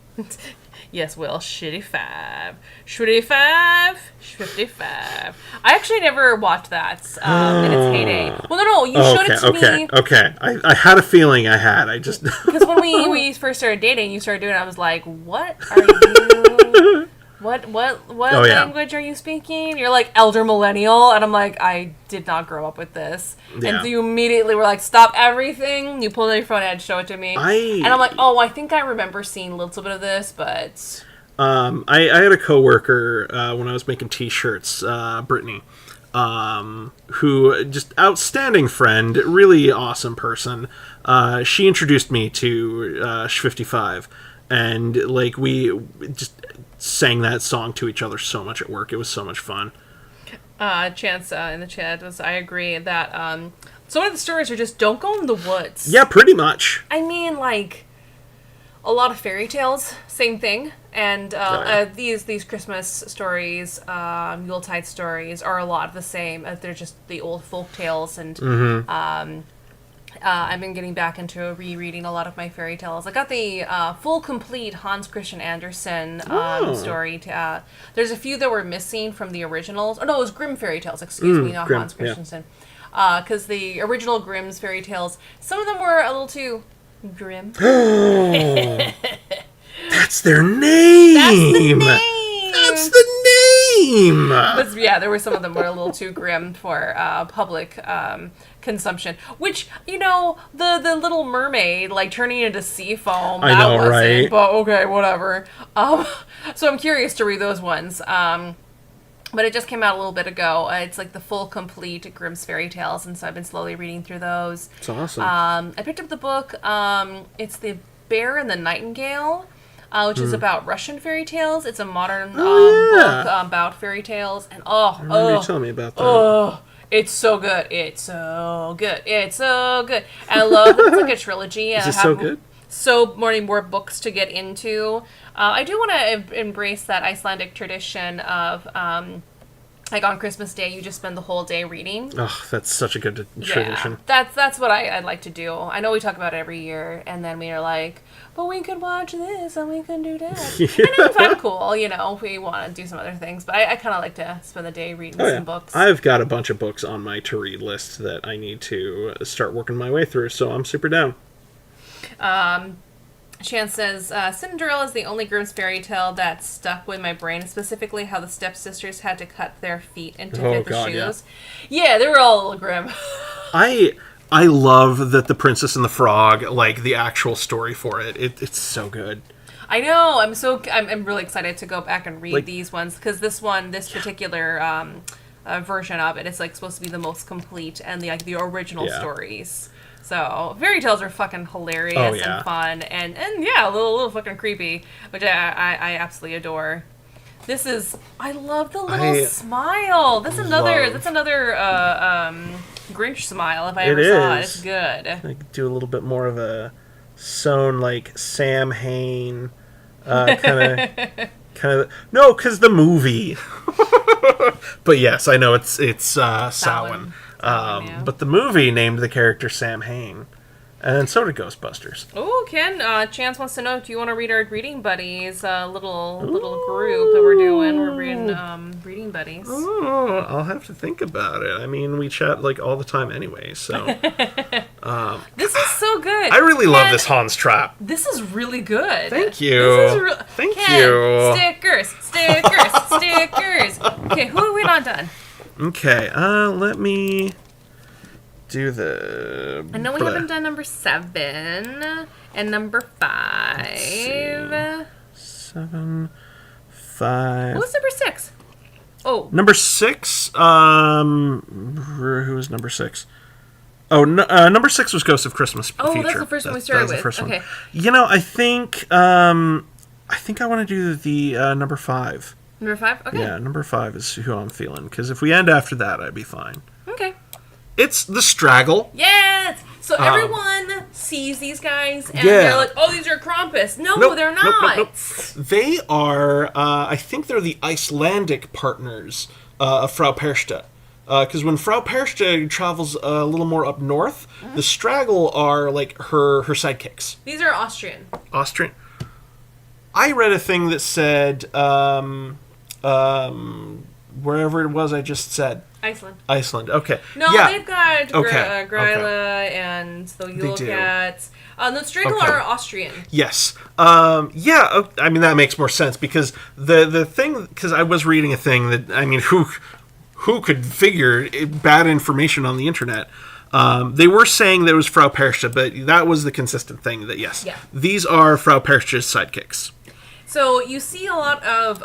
Yes, Will. Shitty 5. Shitty 5. Shitty 5. I actually never watched that in its heyday. Well, no, you showed it to me. Okay. I had a feeling I just... Because when we first started dating, you started doing it, I was like, what are you... What language are you speaking? You're like elder millennial, and I'm like, I did not grow up with this. Yeah. And so you immediately were like, stop everything. You pulled out your phone and show it to me. And I'm like, oh, I think I remember seeing a little bit of this, but I had a coworker when I was making t-shirts, Brittany, who just outstanding friend, really awesome person. She introduced me to 55, and like we just sang that song to each other so much at work. It was so much fun. Chance in the chat was, I agree that some of the stories are just don't go in the woods. Yeah, pretty much. I mean, like a lot of fairy tales, same thing. And these Christmas stories, Yuletide stories are a lot of the same. They're just the old folk tales, and I've been getting back into rereading a lot of my fairy tales. I got the full complete Hans Christian Andersen story. There's a few that were missing from the originals. Oh no, it was Grimm fairy tales. Excuse me, not Grimm, Hans Christensen. Because the original Grimm's fairy tales, some of them were a little too grim. That's their name. That's the name. But yeah, there were some of them were a little too grim for public consumption. Which, you know, the Little Mermaid, like turning into sea foam. I know, right? But okay, whatever. So I'm curious to read those ones. But it just came out a little bit ago. It's like the full complete Grimm's fairy tales, and so I've been slowly reading through those. It's awesome. I picked up the book. It's The Bear and the Nightingale. Which is about Russian fairy tales. It's a modern book about fairy tales, and I remember you telling me about that. Oh, it's so good. It's so good. It's so good. And I love that it's like a trilogy. Is it so good? So many more books to get into. I do want to embrace that Icelandic tradition of like on Christmas Day, you just spend the whole day reading. Oh, that's such a good tradition. That's what I'd like to do. I know we talk about it every year, and then we are like, but we could watch this, and we can do that. And if I'm cool, you know, if we want to do some other things. But I kind of like to spend the day reading some books. I've got a bunch of books on my to-read list that I need to start working my way through, so I'm super down. Chance says, Cinderella is the only Grimm's fairy tale that stuck with my brain, specifically how the stepsisters had to cut their feet into fit the shoes. Yeah, they were all a little grim. I love that The Princess and the Frog, like the actual story for it. It's so good. I know. I'm really excited to go back and read these ones, because this particular version of it is like supposed to be the most complete and the original stories. So, fairy tales are fucking hilarious and fun, and a little fucking creepy, which I absolutely adore. I love the little smile. That's another Grinch smile if I ever saw it. It's good. I do a little bit more of a sewn, like, Sam Hain, kind of, no, because the movie. But yes, I know it's Samhain. But the movie named the character Sam Hain, and then so did Ghostbusters. Oh, Ken, Chance wants to know, do you want to read our Reading Buddies little group that we're doing? We're reading Reading buddies. Oh, I'll have to think about it. I mean, we chat like all the time anyway, so. This is so good. I really love this Hans trap. This is really good. Thank you. This is Thank you. Stickers. Okay, who are we not done? Okay, let me do the... I know we haven't done number 7 and number 5. 7, 5... What's number 6? Oh. Number 6, who was number 6? Oh, number 6 was Ghost of Christmas Future. Oh, that's the first one we started with. The first okay. one. You know, I think I want to do the number 5. Number 5? Okay. Yeah, number 5 is who I'm feeling. Because if we end after that, I'd be fine. Okay. It's the Straggle. Yes! So everyone sees these guys, and they're like, oh, these are Krampus. No, they're not. Nope. They are, I think they're the Icelandic partners of Frau Perchta. Because when Frau Perchta travels a little more up north, the Straggle are like her sidekicks. These are Austrian. Austrian. I read a thing that said, wherever it was I just said. Iceland. Okay. No, yeah. they've got Gryla and the Yule Cats. The Straggle are Austrian. Yes. Yeah. I mean that makes more sense because the thing because I was reading a thing that I mean who could figure bad information on the internet. They were saying that it was Frau Perchta, but that was the consistent thing that yes, these are Frau Perchta's sidekicks. So you see a lot of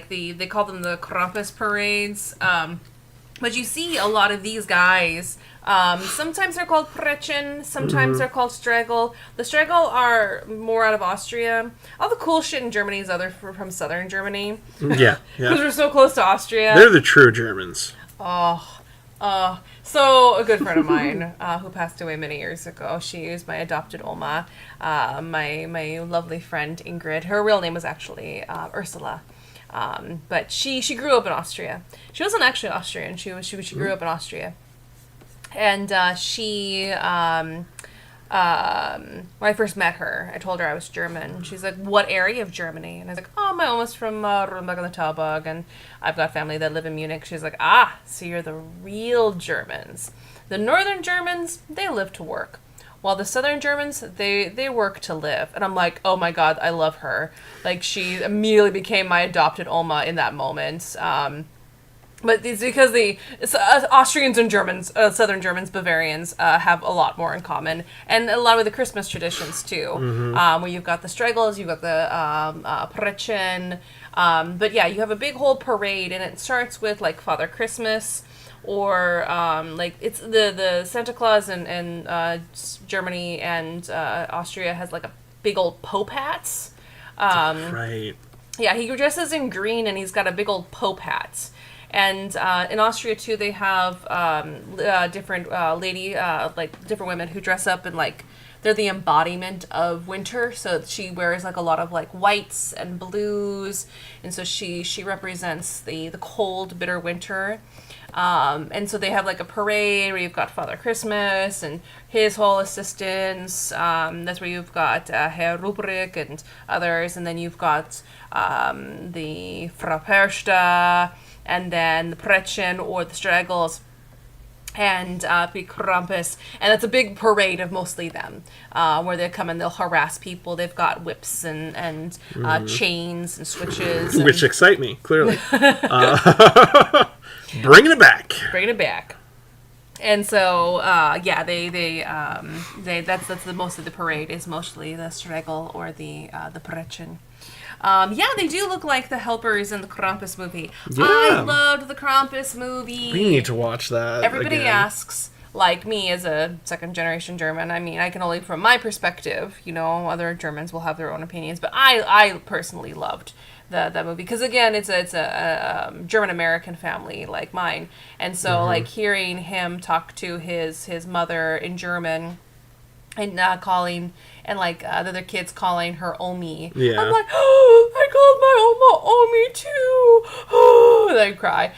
they call them the Krampus parades. But you see a lot of these guys. Sometimes they're called Prätchen. Sometimes they're called Straggle. The Straggle are more out of Austria. All the cool shit in Germany is from southern Germany. Yeah. Because we're so close to Austria. They're the true Germans. So a good friend of mine who passed away many years ago. She is my adopted Oma. My lovely friend Ingrid. Her real name was actually Ursula. But she grew up in Austria. She wasn't actually Austrian. She grew up in Austria. And when I first met her, I told her I was German. She's like, what area of Germany? And I was like, oh, my Oma's from Rumberg on the Talbog, and I've got family that live in Munich. She's like, so you're the real Germans. The northern Germans, they live to work. While the southern Germans, they work to live. And I'm like, oh my god, I love her. Like, she immediately became my adopted Oma in that moment. But it's because the Austrians and Germans, southern Germans, Bavarians, have a lot more in common. And a lot of the Christmas traditions, too. Where you've got the Straggles, you've got the Prätchen. But yeah, you have a big whole parade, and it starts with, like, Father Christmas. Or it's the Santa Claus in Germany and Austria has like a big old Pope hats. Right. Yeah, he dresses in green and he's got a big old Pope hat. And in Austria too, they have different different women who dress up in like they're the embodiment of winter. So she wears like a lot of like whites and blues, and so she represents the cold, bitter winter. And so they have like a parade where you've got Father Christmas and his whole assistants. That's where you've got Herr Ruprecht and others. And then you've got the Frau Perchta and then the Prätchen or the Straggles and the Krampus. And it's a big parade of mostly them where they come and they'll harass people. They've got whips and chains and switches. Which excite me, clearly. Bringing it back. And so, that's the most of the parade is mostly the Straggle or the Prätchen. They do look like the helpers in the Krampus movie. Yeah. I loved the Krampus movie. We need to watch that. Everybody again. Asks, like me as a second generation German, I mean, I can only from my perspective, other Germans will have their own opinions, but I personally loved that movie because again it's a German American family like mine, and so like hearing him talk to his mother in German and calling and like the other kids calling her Omi. Yeah. I'm like, oh, I called my Oma Omi too. Oh, and I cry.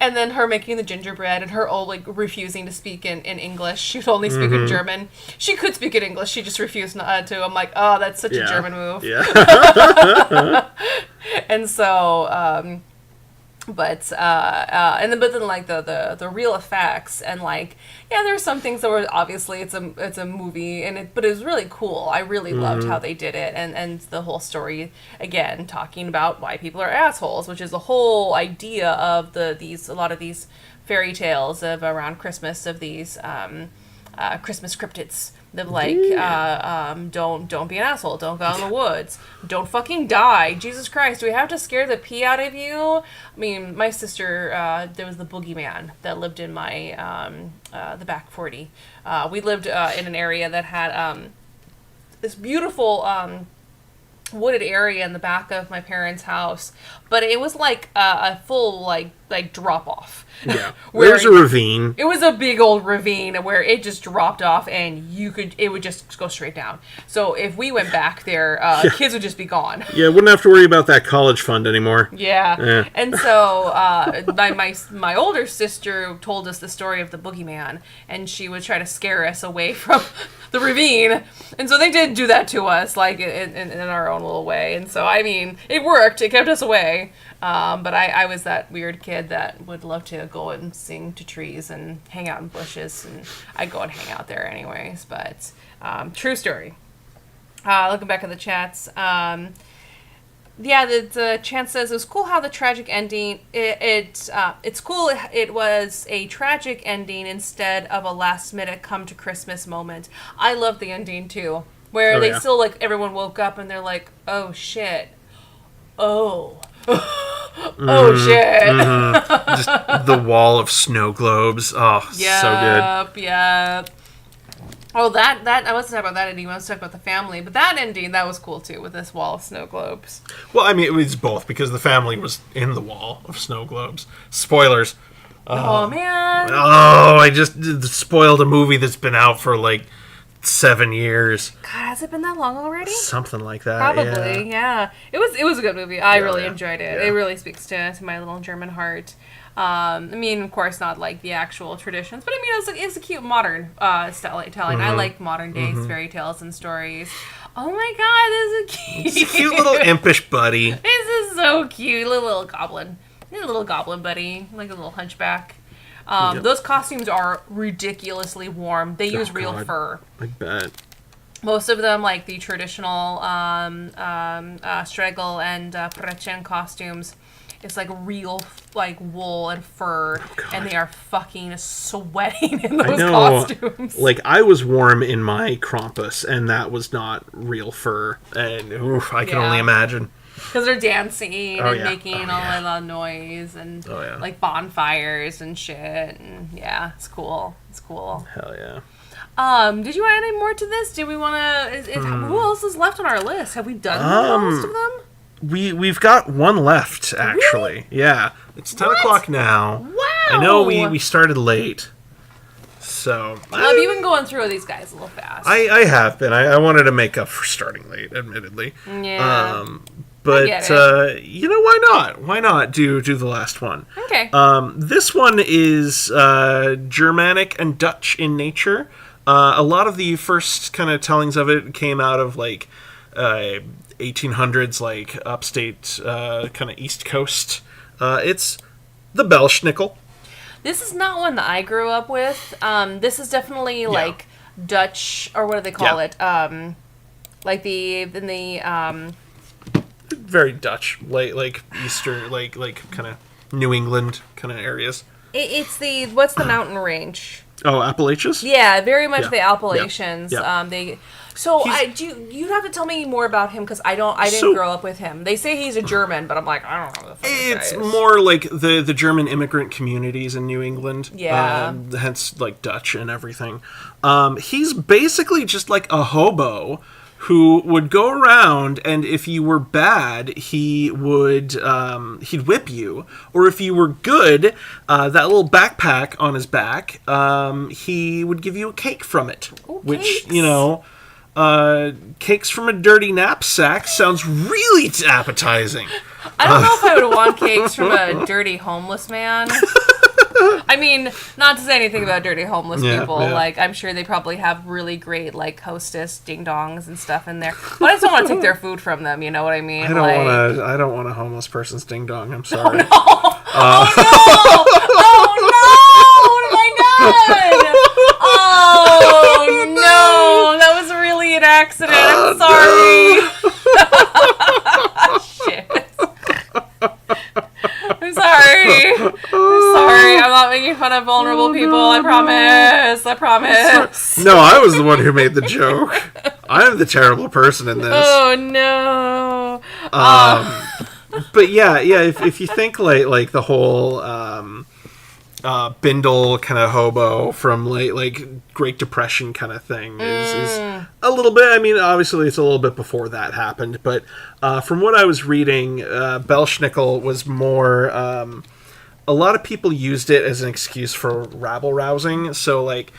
And then her making the gingerbread and her like refusing to speak in English. She would only speak in German. She could speak in English. She just refused not to. I'm like, oh, that's such a German move. Yeah. And so, But like the real effects and like there's some things that were obviously it's a movie but it was really cool. I really loved how they did it and the whole story again talking about why people are assholes, which is the whole idea of a lot of these fairy tales of around Christmas of these Christmas cryptids. Of like, don't be an asshole. Don't go out in the woods. Don't fucking die. Jesus Christ, do we have to scare the pee out of you? I mean, my sister, there was the boogeyman that lived in my the back 40. We lived in an area that had this beautiful wooded area in the back of my parents' house, but it was like a full like drop off. Yeah, there's a ravine. It was a big old ravine where it just dropped off, and it would just go straight down. So if we went back there, kids would just be gone. Yeah, wouldn't have to worry about that college fund anymore. Yeah. And so my older sister told us the story of the boogeyman, and she would try to scare us away from the ravine. And so they did do that to us, like in our own little way. And so I mean, it worked. It kept us away. But I was that weird kid that would love to go and sing to trees and hang out in bushes, and I'd go and hang out there anyways. But true story. Looking back at the chats, the chat says it was cool how the tragic ending. It's cool. It was a tragic ending instead of a last minute come to Christmas moment. I love the ending too, where they still like everyone woke up and they're like, oh shit, oh. Oh shit! Just the wall of snow globes. Oh, so good. Yep. Oh, that I wasn't talking about that ending. I was talking about the family, but that ending that was cool too with this wall of snow globes. Well, I mean, it was both because the family was in the wall of snow globes. Spoilers. Oh man! Oh, I just spoiled a movie that's been out for like 7 years. God, has it been that long already? Something like that. Probably, yeah. It was a good movie. I really yeah. enjoyed it. Yeah. It really speaks to my little German heart. I mean, of course, not like the actual traditions, but I mean, it's a cute modern storytelling. I like modern day fairy tales and stories. Oh my god, this is a cute. It's a cute little impish buddy. This is so cute, little goblin, buddy, like a little hunchback. Those costumes are ridiculously warm. They use real fur. I bet. Most of them, like the traditional Stregel and Prechen costumes, it's like real like wool and fur, and they are fucking sweating in those costumes. Like, I was warm in my Krampus, and that was not real fur, and I can only imagine. Because they're dancing and making all that noise and like bonfires and shit. And it's cool. It's cool. Hell yeah. Did you want to add any more to this? Do we want to? Who else is left on our list? Have we done most of them? We've got one left actually. Really? Yeah, it's 10 o'clock now. Wow. I know we started late. So have you been going through these guys a little fast? I have been. I wanted to make up for starting late, admittedly. Yeah. But why not? Why not do the last one? Okay. This one is Germanic and Dutch in nature. A lot of the first kind of tellings of it came out of like 1800s, like upstate kind of East Coast. It's the Belschnickel. This is not one that I grew up with. This is definitely like Dutch, or what do they call it? Like very Dutch, like Eastern, like kind of New England kind of areas. It's what's the mountain range? Oh, Appalachians? Yeah, very much the Appalachians. Yeah. You'd have to tell me more about him because I didn't grow up with him. They say he's a German, but I'm like, I don't know what the fuck it's more like the German immigrant communities in New England. Yeah. Hence, like, Dutch and everything. He's basically just like a hobo who would go around, and if you were bad, he would he'd whip you, or if you were good, that little backpack on his back, he would give you a cake from it. Ooh, which cakes. Cakes from a dirty knapsack sounds really appetizing. I don't know if I would want cakes from a dirty homeless man. I mean, not to say anything about dirty homeless people. Yeah. Like, I'm sure they probably have really great, like, hostess ding-dongs and stuff in there. But I just don't want to take their food from them, you know what I mean? I don't want a homeless person's ding-dong, I'm sorry. Oh, no. Oh no! Oh no! What have I done? Oh no! That was really an accident. I'm sorry. Shit. I'm sorry. I'm sorry. I'm not making fun of vulnerable people. I promise. I promise. No, I was the one who made the joke. I'm the terrible person in this. Oh no. But yeah. If you think like the whole Bindle kind of hobo from like Great Depression kind of thing is a little bit. I mean, obviously it's a little bit before that happened, but from what I was reading, Belschnickel was more. A lot of people used it as an excuse for rabble rousing. So like.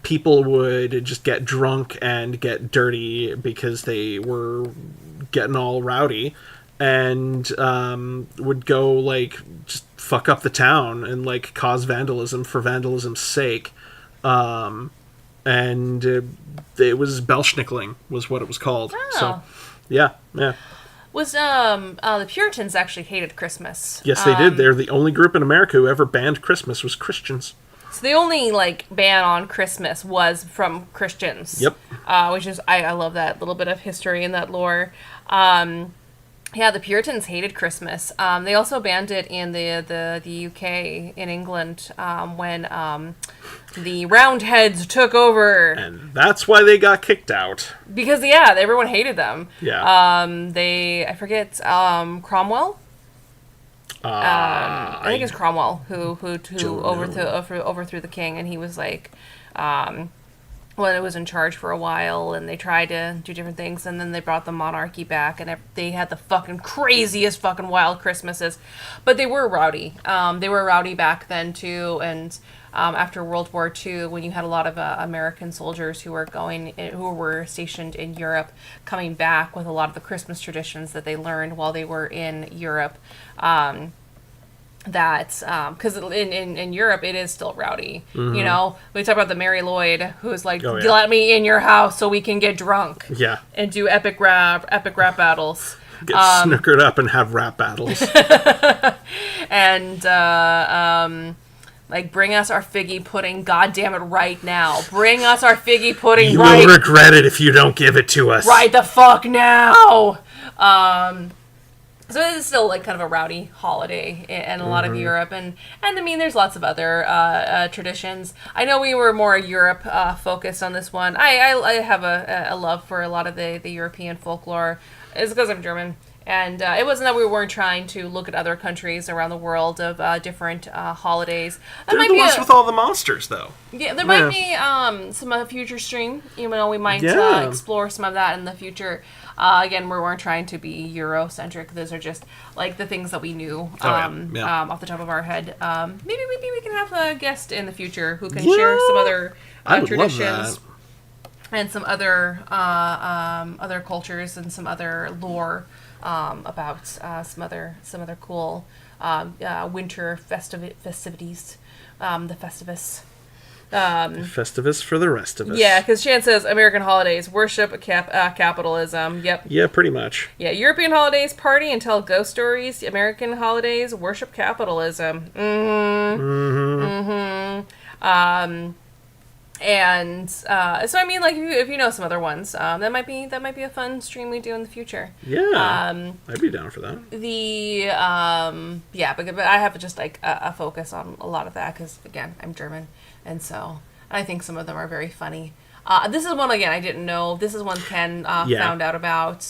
People would just get drunk and get dirty because they were getting all rowdy, and would go like just fuck up the town and like cause vandalism for vandalism's sake. And it was Belschnickeling was what it was called. Oh. So yeah. Was the Puritans actually hated Christmas? Yes, they did. They're the only group in America who ever banned Christmas was Christians. So the only like ban on Christmas was from Christians. Yep. Which is I love that little bit of history and that lore. Yeah, the Puritans hated Christmas. They also banned it in the UK in England when the Roundheads took over. And that's why they got kicked out. Because everyone hated them. Yeah. I forget Cromwell. I think it's Cromwell who overthrew the king, and he was like, it was in charge for a while, and they tried to do different things, and then they brought the monarchy back, and they had the fucking craziest fucking wild Christmases, but they were rowdy. They were rowdy back then too, and after World War II, when you had a lot of American soldiers who were stationed in Europe, coming back with a lot of the Christmas traditions that they learned while they were in Europe. Because in Europe it is still rowdy. Mm-hmm. You know, we talk about the Mary Lloyd who's like, let me in your house so we can get drunk. Yeah. And do epic rap battles. Get snookered up and have rap battles. And like, bring us our figgy pudding, goddamn it, right now. Bring us our figgy pudding you will regret it if you don't give it to us. Right the fuck now. So it is still like kind of a rowdy holiday in a lot of Europe, and I mean there's lots of other traditions. I know we were more Europe focused on this one. I have a love for a lot of the European folklore. It's because I'm German, and it wasn't that we weren't trying to look at other countries around the world of different holidays. They're the ones with all the monsters, though. Yeah, there might be some future stream. You know, we might explore some of that in the future. Again, we weren't trying to be Eurocentric. Those are just like the things that we knew off the top of our head. Maybe we can have a guest in the future who can share some other traditions and some other cultures and some other lore about some other cool winter festivities. The Festivus. Festivus for the rest of us. Yeah, because Shan says American holidays worship capitalism. Yep. Yeah, pretty much. Yeah, European holidays party and tell ghost stories. American holidays worship capitalism. And so I mean, like, if you know some other ones, that might be a fun stream we do in the future. Yeah, I'd be down for that. But I have just like a focus on a lot of that because again, I'm German, and so I think some of them are very funny. This is one again I didn't know. This is one Ken found out about.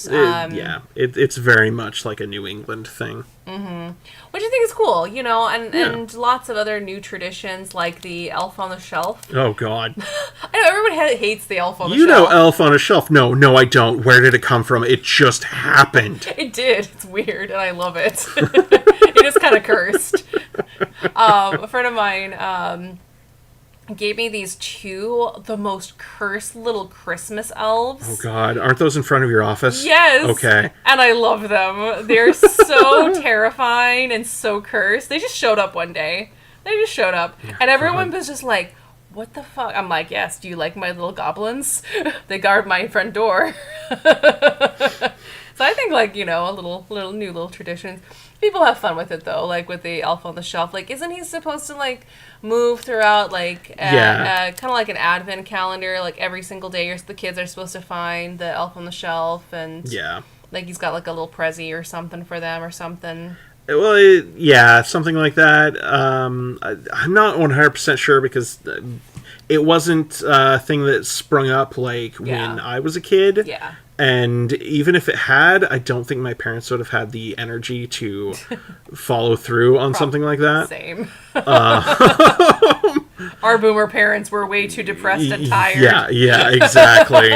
It's very much like a New England thing. Which I think is cool, you know, and lots of other new traditions like the Elf on the Shelf. Oh God! I know everyone hates the Elf on the Shelf. You know Elf on a Shelf? No, I don't. Where did it come from? It just happened. It did. It's weird, and I love it. It is kind of cursed. A friend of mine gave me these the most cursed little Christmas elves. Oh God, aren't those in front of your office? Yes. Okay. And I love them. They're so terrifying and so cursed. They just showed up one day. And everyone was just like, what the fuck? I'm like, yes, do you like my little goblins? They guard my front door. So I think, like, you know, a little new traditions. People have fun with it though, like with the Elf on the Shelf. Like, isn't he supposed to like move throughout like kind of like an advent calendar? Like every single day, the kids are supposed to find the Elf on the Shelf, and like he's got like a little prezi or something for them or something. Well, something like that. I'm not 100% sure because it wasn't a thing that sprung up like when I was a kid. Yeah. And even if it had, I don't think my parents would have had the energy to follow through on something like that. Same. Our boomer parents were way too depressed and tired. Yeah, exactly.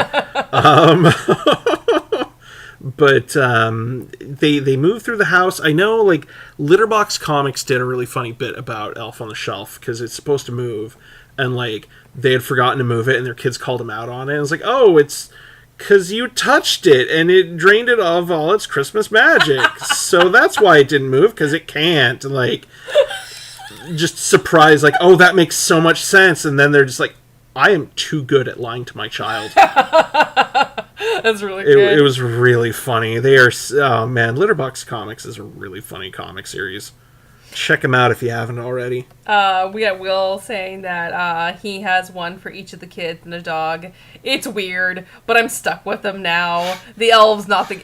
But they move through the house. I know, like, Litterbox Comics did a really funny bit about Elf on the Shelf because it's supposed to move, and like they had forgotten to move it, and their kids called them out on it. And it was like, oh, it's because you touched it and it drained it of all its Christmas magic, so that's why it didn't move, because it can't. Like, just surprised, like, oh, that makes so much sense, and then they're just like, I am too good at lying to my child. That's really good. It was really funny. They are, oh man, Litterbox Comics is a really funny comic series. Check them out if you haven't already. We got Will saying that he has one for each of the kids and a dog. It's weird, but I'm stuck with them now. The elves, not the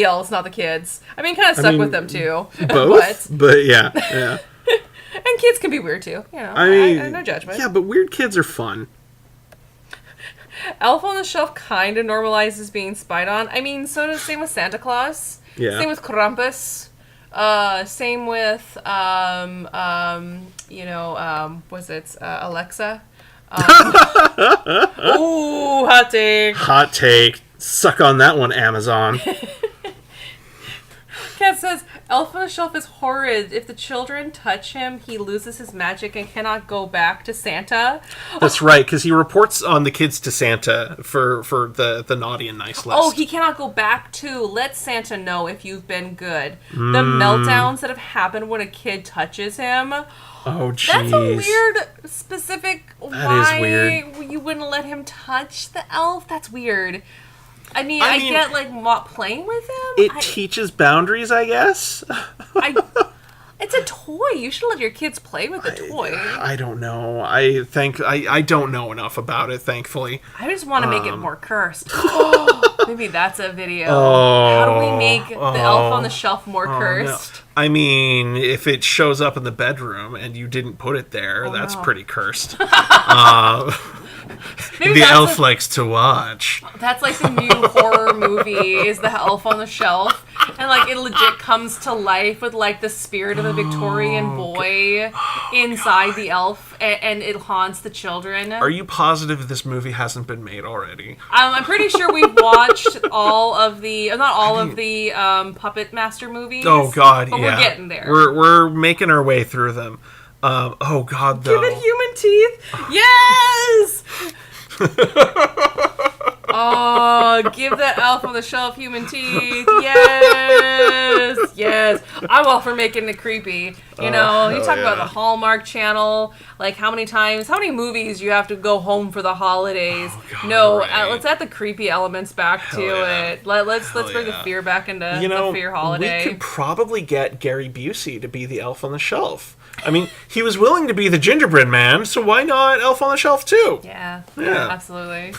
elves, not the kids. I mean, kind of stuck with them too. Both, but yeah. And kids can be weird too. You know, I mean, no judgment. Yeah, but weird kids are fun. Elf on the Shelf kind of normalizes being spied on. I mean, same with Santa Claus. Yeah. Same with Krampus. Same with was it Alexa? Ooh, hot take. Hot take. Suck on that one, Amazon. Kat says, Elf on the Shelf is horrid. If the children touch him, he loses his magic and cannot go back to Santa. That's right, because he reports on the kids to Santa for the naughty and nice list. Oh, he cannot go back to let Santa know if you've been good. The meltdowns that have happened when a kid touches him. Oh, jeez. That's a weird, specific That is weird. You wouldn't let him touch the elf. That's weird. I mean, I get, like, playing with him. It teaches boundaries, I guess. It's a toy. You should let your kids play with a toy. I don't know. I don't know enough about it, thankfully. I just want to make it more cursed. Maybe that's a video. How do we make the Elf on the Shelf more cursed? No. I mean, if it shows up in the bedroom and you didn't put it there, that's pretty cursed. The elf likes to watch. That's like the new horror movie is the Elf on the Shelf. And like it legit comes to life with like the spirit of a Victorian boy inside the elf, and it haunts the children. Are you positive this movie hasn't been made already? I'm pretty sure we've watched all of the, not all of the Puppet Master movies. Oh God, but yeah. We're getting there. We're making our way through them. Oh God, though. Give it human teeth. Yes. Oh, give that Elf on the Shelf human teeth. Yes. I'm all for making it creepy. You talk about the Hallmark Channel, like how many movies you have to go home for the holidays. Oh, God, no, right. Let's add the creepy elements back to it. Let's bring the fear back into the fear holiday. We could probably get Gary Busey to be the Elf on the Shelf. I mean, he was willing to be the gingerbread man, so why not Elf on the Shelf too? Yeah, absolutely.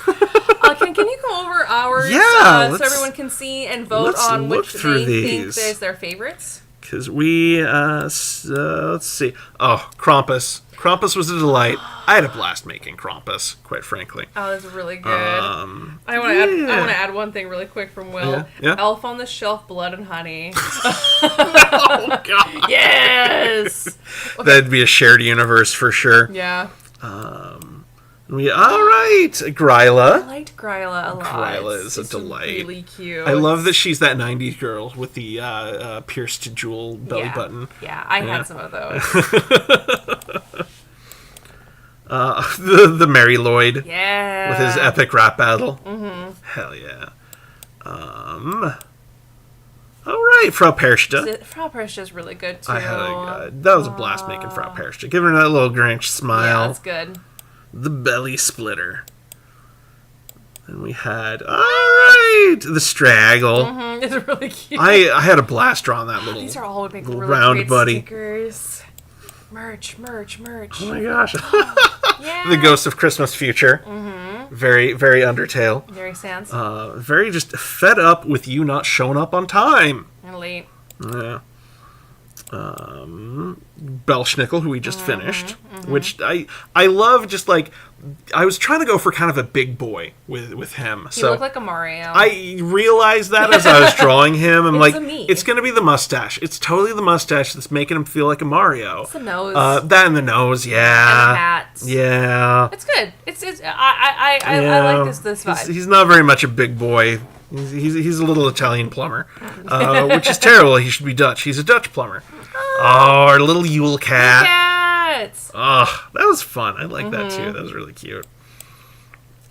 Can you go over ours so everyone can see and vote on which they think is their favorites? Because we, let's see. Oh, Krampus. Krampus was a delight. I had a blast making Krampus, quite frankly. Oh, that's really good. I want to add one thing really quick from Will. Yeah. Elf on the Shelf, Blood and Honey. Oh, God. Yes! Okay. That'd be a shared universe for sure. Yeah. All right, Gryla. I liked Gryla a lot. Gryla is a delight. Really cute. I love that she's that 90s girl with the pierced jewel belly button. Yeah, I had some of those. The Mary Lloyd. Yeah. With his epic rap battle. Mm-hmm. Hell yeah. All right, Frau Perchta. Frau Perchta's really good too. That was a blast making Frau Perchta. Give her that little Grinch smile. Yeah, that's good. The belly splitter. And we had, all right, the Straggle. It's really cute. I had a blast drawing that little, These are all would make little really round great buddy. stickers. Merch. Oh my gosh. Yeah. The Ghost of Christmas Future. Very, very Undertale. Very sans. Very just fed up with you not showing up on time. And late. Yeah. Belschnickel, who we just finished, which I love. Just like I was trying to go for kind of a big boy with him. You look like a Mario. I realized that as I was drawing him. I'm like, me. it's going to be the mustache. It's totally the mustache that's making him feel like a Mario. It's the nose. That and the nose, yeah. And the hat. Yeah. It's good. I like this vibe. He's not very much a big boy. He's a little Italian plumber, which is terrible. He should be Dutch. He's a Dutch plumber. Oh, our little Yule cat. Cats. Oh, that was fun. I like that too. That was really cute.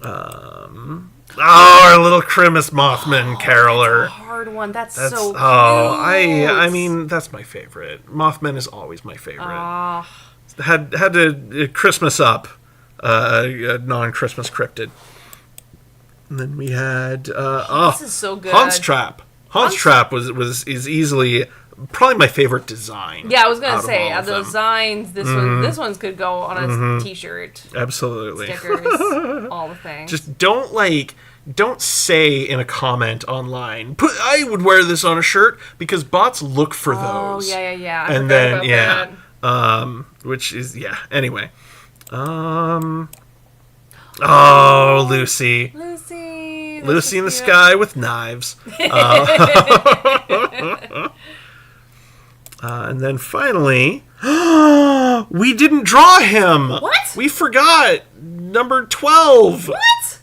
Our little Christmas Mothman caroler. That's a hard one. That's so cute. I mean, that's my favorite. Mothman is always my favorite. Had to Christmas up a non-Christmas cryptid. And then we had this is so good. Hans Trap. Hans Trap is easily probably my favorite design. Yeah, I was gonna out say of all the of them. designs. This one's could go on a T-shirt, Absolutely. stickers, all the things. Just don't say in a comment online, I would wear this on a shirt, because bots look for those. Oh yeah. I And forgot then about that. which is anyway. Oh, Lucy. Lucy in the sky with knives. And then finally, we didn't draw him. What? We forgot. Number 12. What?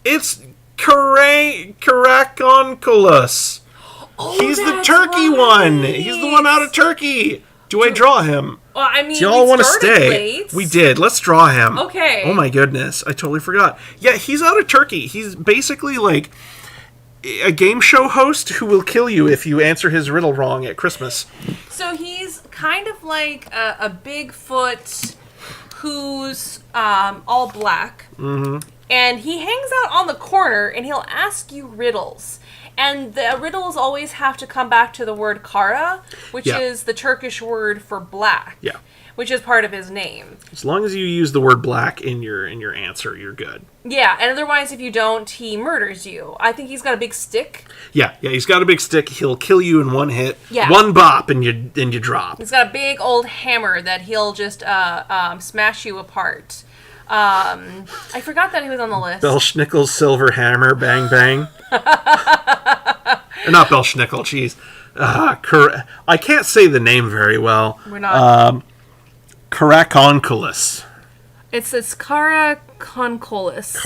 It's Karakonkulus. Oh, He's the that's turkey right. one. He's the one out of Turkey. Do I draw him? Well, I mean, Do y'all want to started stay? late. We did. Let's draw him. Okay. Oh my goodness. I totally forgot. Yeah, he's out of Turkey. He's basically like a game show host who will kill you if you answer his riddle wrong at Christmas. So he's kind of like a Bigfoot who's all black. Mm-hmm. And he hangs out on the corner and he'll ask you riddles. And the riddles always have to come back to the word kara, which is the Turkish word for black. Yeah. Which is part of his name. As long as you use the word black in your answer, you're good. Yeah, and otherwise if you don't, he murders you. I think he's got a big stick. Yeah, he's got a big stick. He'll kill you in one hit. Yeah. One bop and you drop. He's got a big old hammer that he'll just smash you apart. I forgot that he was on the list. Belschnickel's silver hammer, bang bang. Or not Belschnickel, jeez. I can't say the name very well. We're not. Karakonkulus. It's Karakonkulus.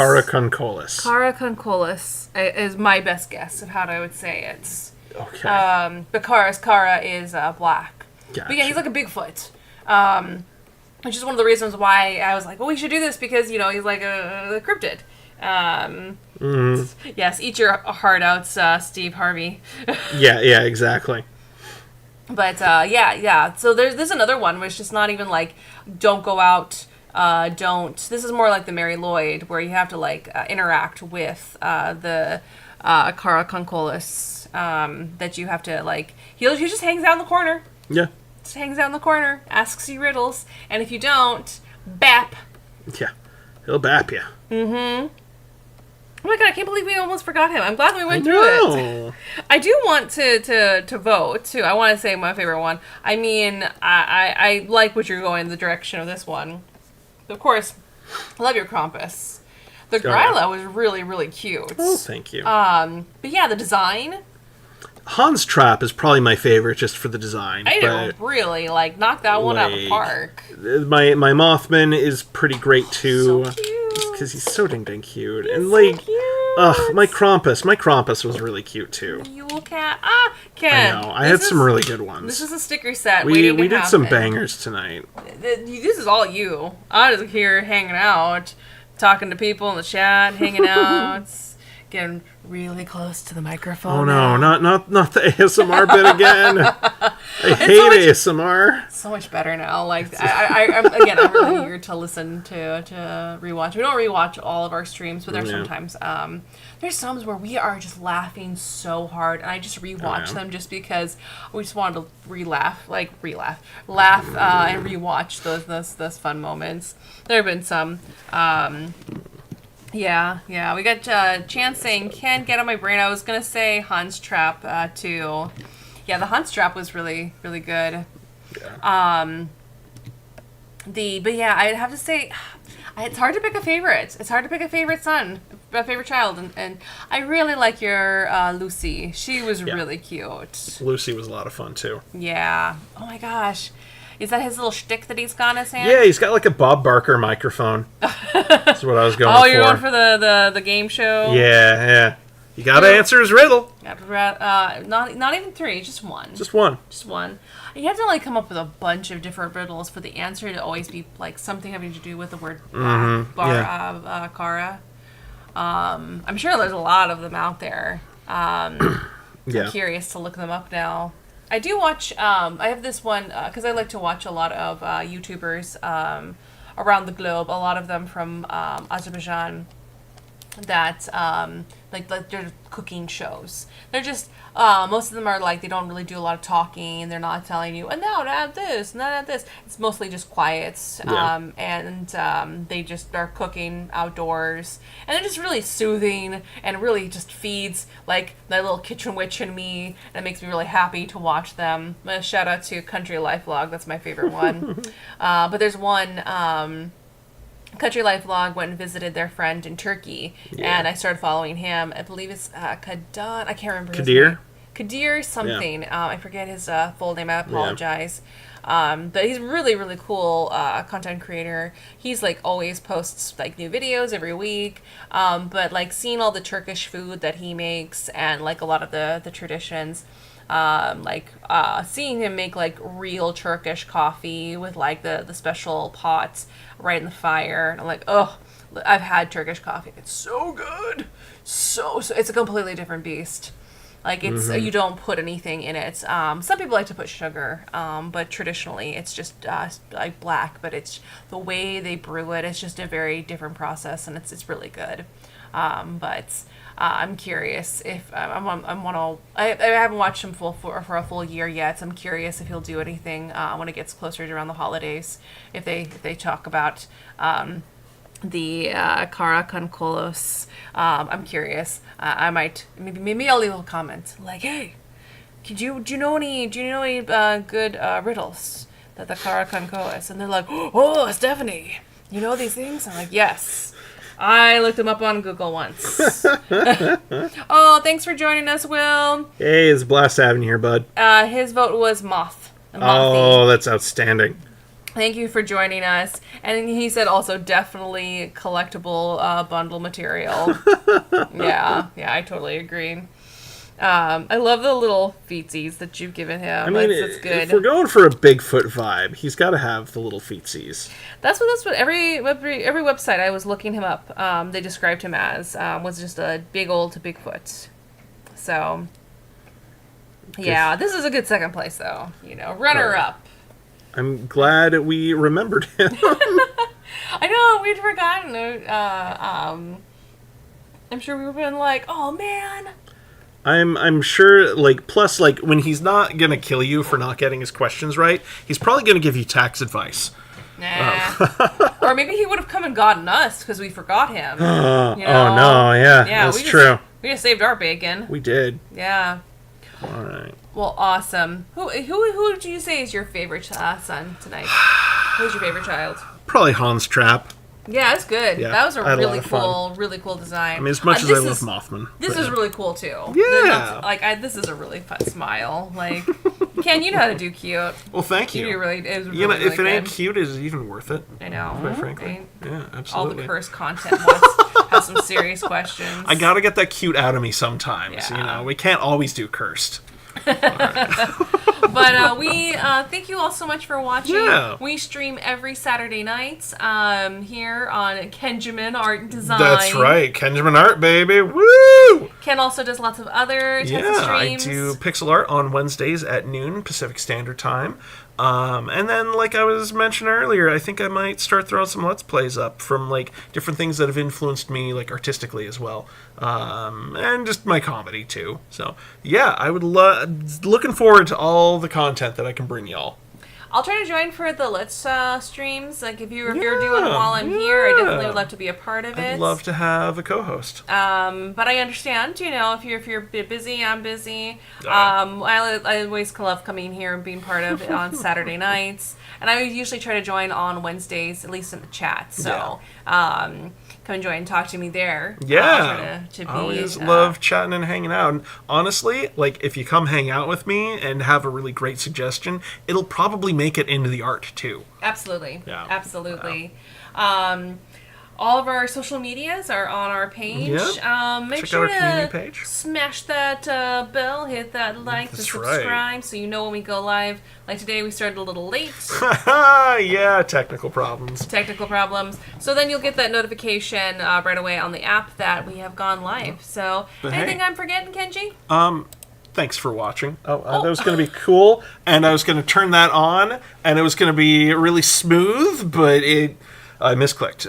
Karakonkulus is my best guess of how I would say it. Okay. But Kara is black. Gotcha. But yeah, he's like a Bigfoot. Which is one of the reasons why I was like, well, we should do this because, he's like a cryptid. Yes, eat your heart out, Steve Harvey. yeah, exactly. But, yeah. So there's another one where it's just not even like, don't go out, don't. This is more like the Mary Lloyd, where you have to, like, interact with the Karakonkulus, that you have to, like, he just hangs out in the corner. Yeah. Just hangs out in the corner, asks you riddles, and if you don't, bap. Yeah. He'll bap you. Mm-hmm. Oh my god, I can't believe we almost forgot him. I'm glad that we went through it. I do want to vote, too. I want to say my favorite one. I mean, I like what you're going in the direction of this one. Of course, I love your Krampus. The gryla was really, really cute. Oh, thank you. But yeah, the design. Hans Trap is probably my favorite just for the design. I don't really, knock that one out of the park. My Mothman is pretty great, too. So cute. Because he's so dang cute. He's and, so cute. my Krampus was really cute, too. Yule cat. Ken. I know. I had some really good ones. This is a sticker set we waiting to did happen. some bangers tonight. This is all you. I'm just here hanging out, talking to people in the chat, hanging out, getting really close to the microphone. Oh no, now. not the ASMR bit again. I hate ASMR. So much better now. Like I'm really eager to listen to rewatch. We don't rewatch all of our streams, but there's sometimes there's times where we are just laughing so hard, and I just rewatch them just because we just wanted to laugh and rewatch those fun moments. There have been some. Yeah. We got Chance saying, "Can't get on my brain." I was gonna say Hans Trap too. Yeah, the Hans Trap was really, really good. Yeah. But yeah, I'd have to say, it's hard to pick a favorite. It's hard to pick a favorite child, and I really like your Lucy. She was really cute. Lucy was a lot of fun too. Yeah. Oh my gosh. Is that his little shtick that he's got in his hand? Yeah, he's got like a Bob Barker microphone. That's what I was going for. Oh, you're going for the game show? Yeah. You gotta answer his riddle. Not even 3, just one. Just one. You have to like come up with a bunch of different riddles for the answer to always be like something having to do with the word Kara. I'm sure there's a lot of them out there. I'm curious to look them up now. I do watch. I have this one because I like to watch a lot of YouTubers around the globe. A lot of them from Azerbaijan. That like they're cooking shows. They're just most of them are like they don't really do a lot of talking. They're not telling you and now add this and add this. It's mostly just quiet. And they just are cooking outdoors, and they're just really soothing and really just feeds like that little kitchen witch in me. And it makes me really happy to watch them. A shout out to Country Life Vlog. That's my favorite one. But there's one. Country Life Vlog went and visited their friend in Turkey, and I started following him. I believe it's Kadan. I can't remember his name. Kadir something. I forget his full name. I apologize. But he's really, really cool content creator. He's like always posts like new videos every week. But like seeing all the Turkish food that he makes and like a lot of the traditions. Seeing him make like real Turkish coffee with like the special pots right in the fire, and I'm like, oh, I've had Turkish coffee. It's so good, so it's a completely different beast. Like it's you don't put anything in it. Some people like to put sugar, but traditionally it's just like black. But it's the way they brew it. It's just a very different process, and it's really good. I'm curious if I haven't watched him for a full year yet. So I'm curious if he'll do anything when it gets closer to around the holidays. If they talk about the Kara Konkolos, I'm curious. I might maybe I'll leave a comment like, hey, do you know any good riddles that the Kara Konkolos? And they're like, oh, Stephanie, you know these things? I'm like, yes. I looked him up on Google once. Oh, thanks for joining us, Will. Hey, it's a blast having you here, bud. His vote was Moth. Oh, that's outstanding. Thank you for joining us. And he said also definitely collectible bundle material. Yeah, I totally agree. I love the little feetsies that you've given him. I mean, it's good. If we're going for a Bigfoot vibe, he's got to have the little feetsies. That's what every website I was looking him up, they described him as was just a big old Bigfoot. So, yeah, this is a good second place though. Runner up. I'm glad we remembered him. I know we'd forgotten. I'm sure we would have been like, oh man. I'm sure, plus, when he's not going to kill you for not getting his questions right, he's probably going to give you tax advice. Nah. Or maybe he would have come and gotten us because we forgot him. Oh, no, yeah, that's true. We just saved our bacon. We did. Yeah. All right. Well, awesome. Who would you say is your favorite son tonight? Who's your favorite child? Probably Hans Trap. Yeah, that's good. Yeah, that was a really cool design. I mean, as much as I love Mothman. This is really cool, too. Yeah. This is a really fun smile. Ken, you know how to do cute. Well, thank you. If it ain't cute, is it even worth it? I know. Quite frankly. Yeah, absolutely. All the cursed content has some serious questions. I gotta get that cute out of me sometimes. Yeah. We can't always do cursed. All right. But we thank you all so much for watching. Yeah. We stream every Saturday night here on Kenjamin Art Design. That's right. Kenjamin Art, baby. Woo! Ken also does lots of other types of Yeah, I streams. do pixel art on Wednesdays at noon Pacific Standard Time. And then, like I was mentioning earlier, I think I might start throwing some Let's Plays up from, like, different things that have influenced me, like, artistically as well. And just my comedy, too. So, yeah, I would looking forward to all the content that I can bring y'all. I'll try to join for the Let's streams. Like, if you're doing them while I'm here, I definitely would love to be a part of it. I'd love to have a co-host. But I understand, if you're busy, I'm busy. I always love coming here and being part of it on Saturday nights. And I usually try to join on Wednesdays, at least in the chat. So, come and join and talk to me there. Yeah. To be, I always love chatting and hanging out. And honestly, like, if you come hang out with me and have a really great suggestion, it'll probably make it into the art, too. Absolutely. Yeah. Absolutely. All of our social medias are on our page. Yep. Make Check sure out our community to page. smash that bell, hit that like, and subscribe, so you know when we go live. Like today, we started a little late. Yeah, technical problems. So then you'll get that notification right away on the app that we have gone live. So But anything hey. I'm forgetting, Kenji? Thanks for watching. That was going to be cool, and I was going to turn that on, and it was going to be really smooth, but I misclicked.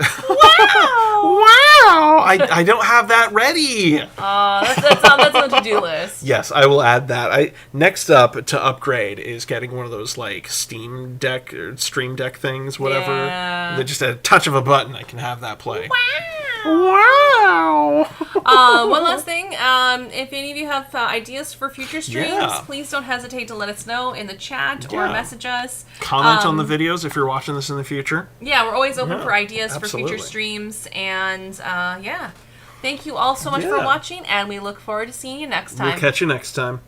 Wow! I don't have that ready. That's on the to-do list. Yes, I will add that. Next up to upgrade is getting one of those, like, Steam Deck or Stream Deck things, whatever. Yeah. That just at a touch of a button, I can have that play. Wow! One last thing. If any of you have ideas for future streams, please don't hesitate to let us know in the chat or message us. Comment on the videos if you're watching this in the future. Yeah, we're always open for ideas for absolutely. future streams. And, thank you all so much for watching, and we look forward to seeing you next time. We'll catch you next time.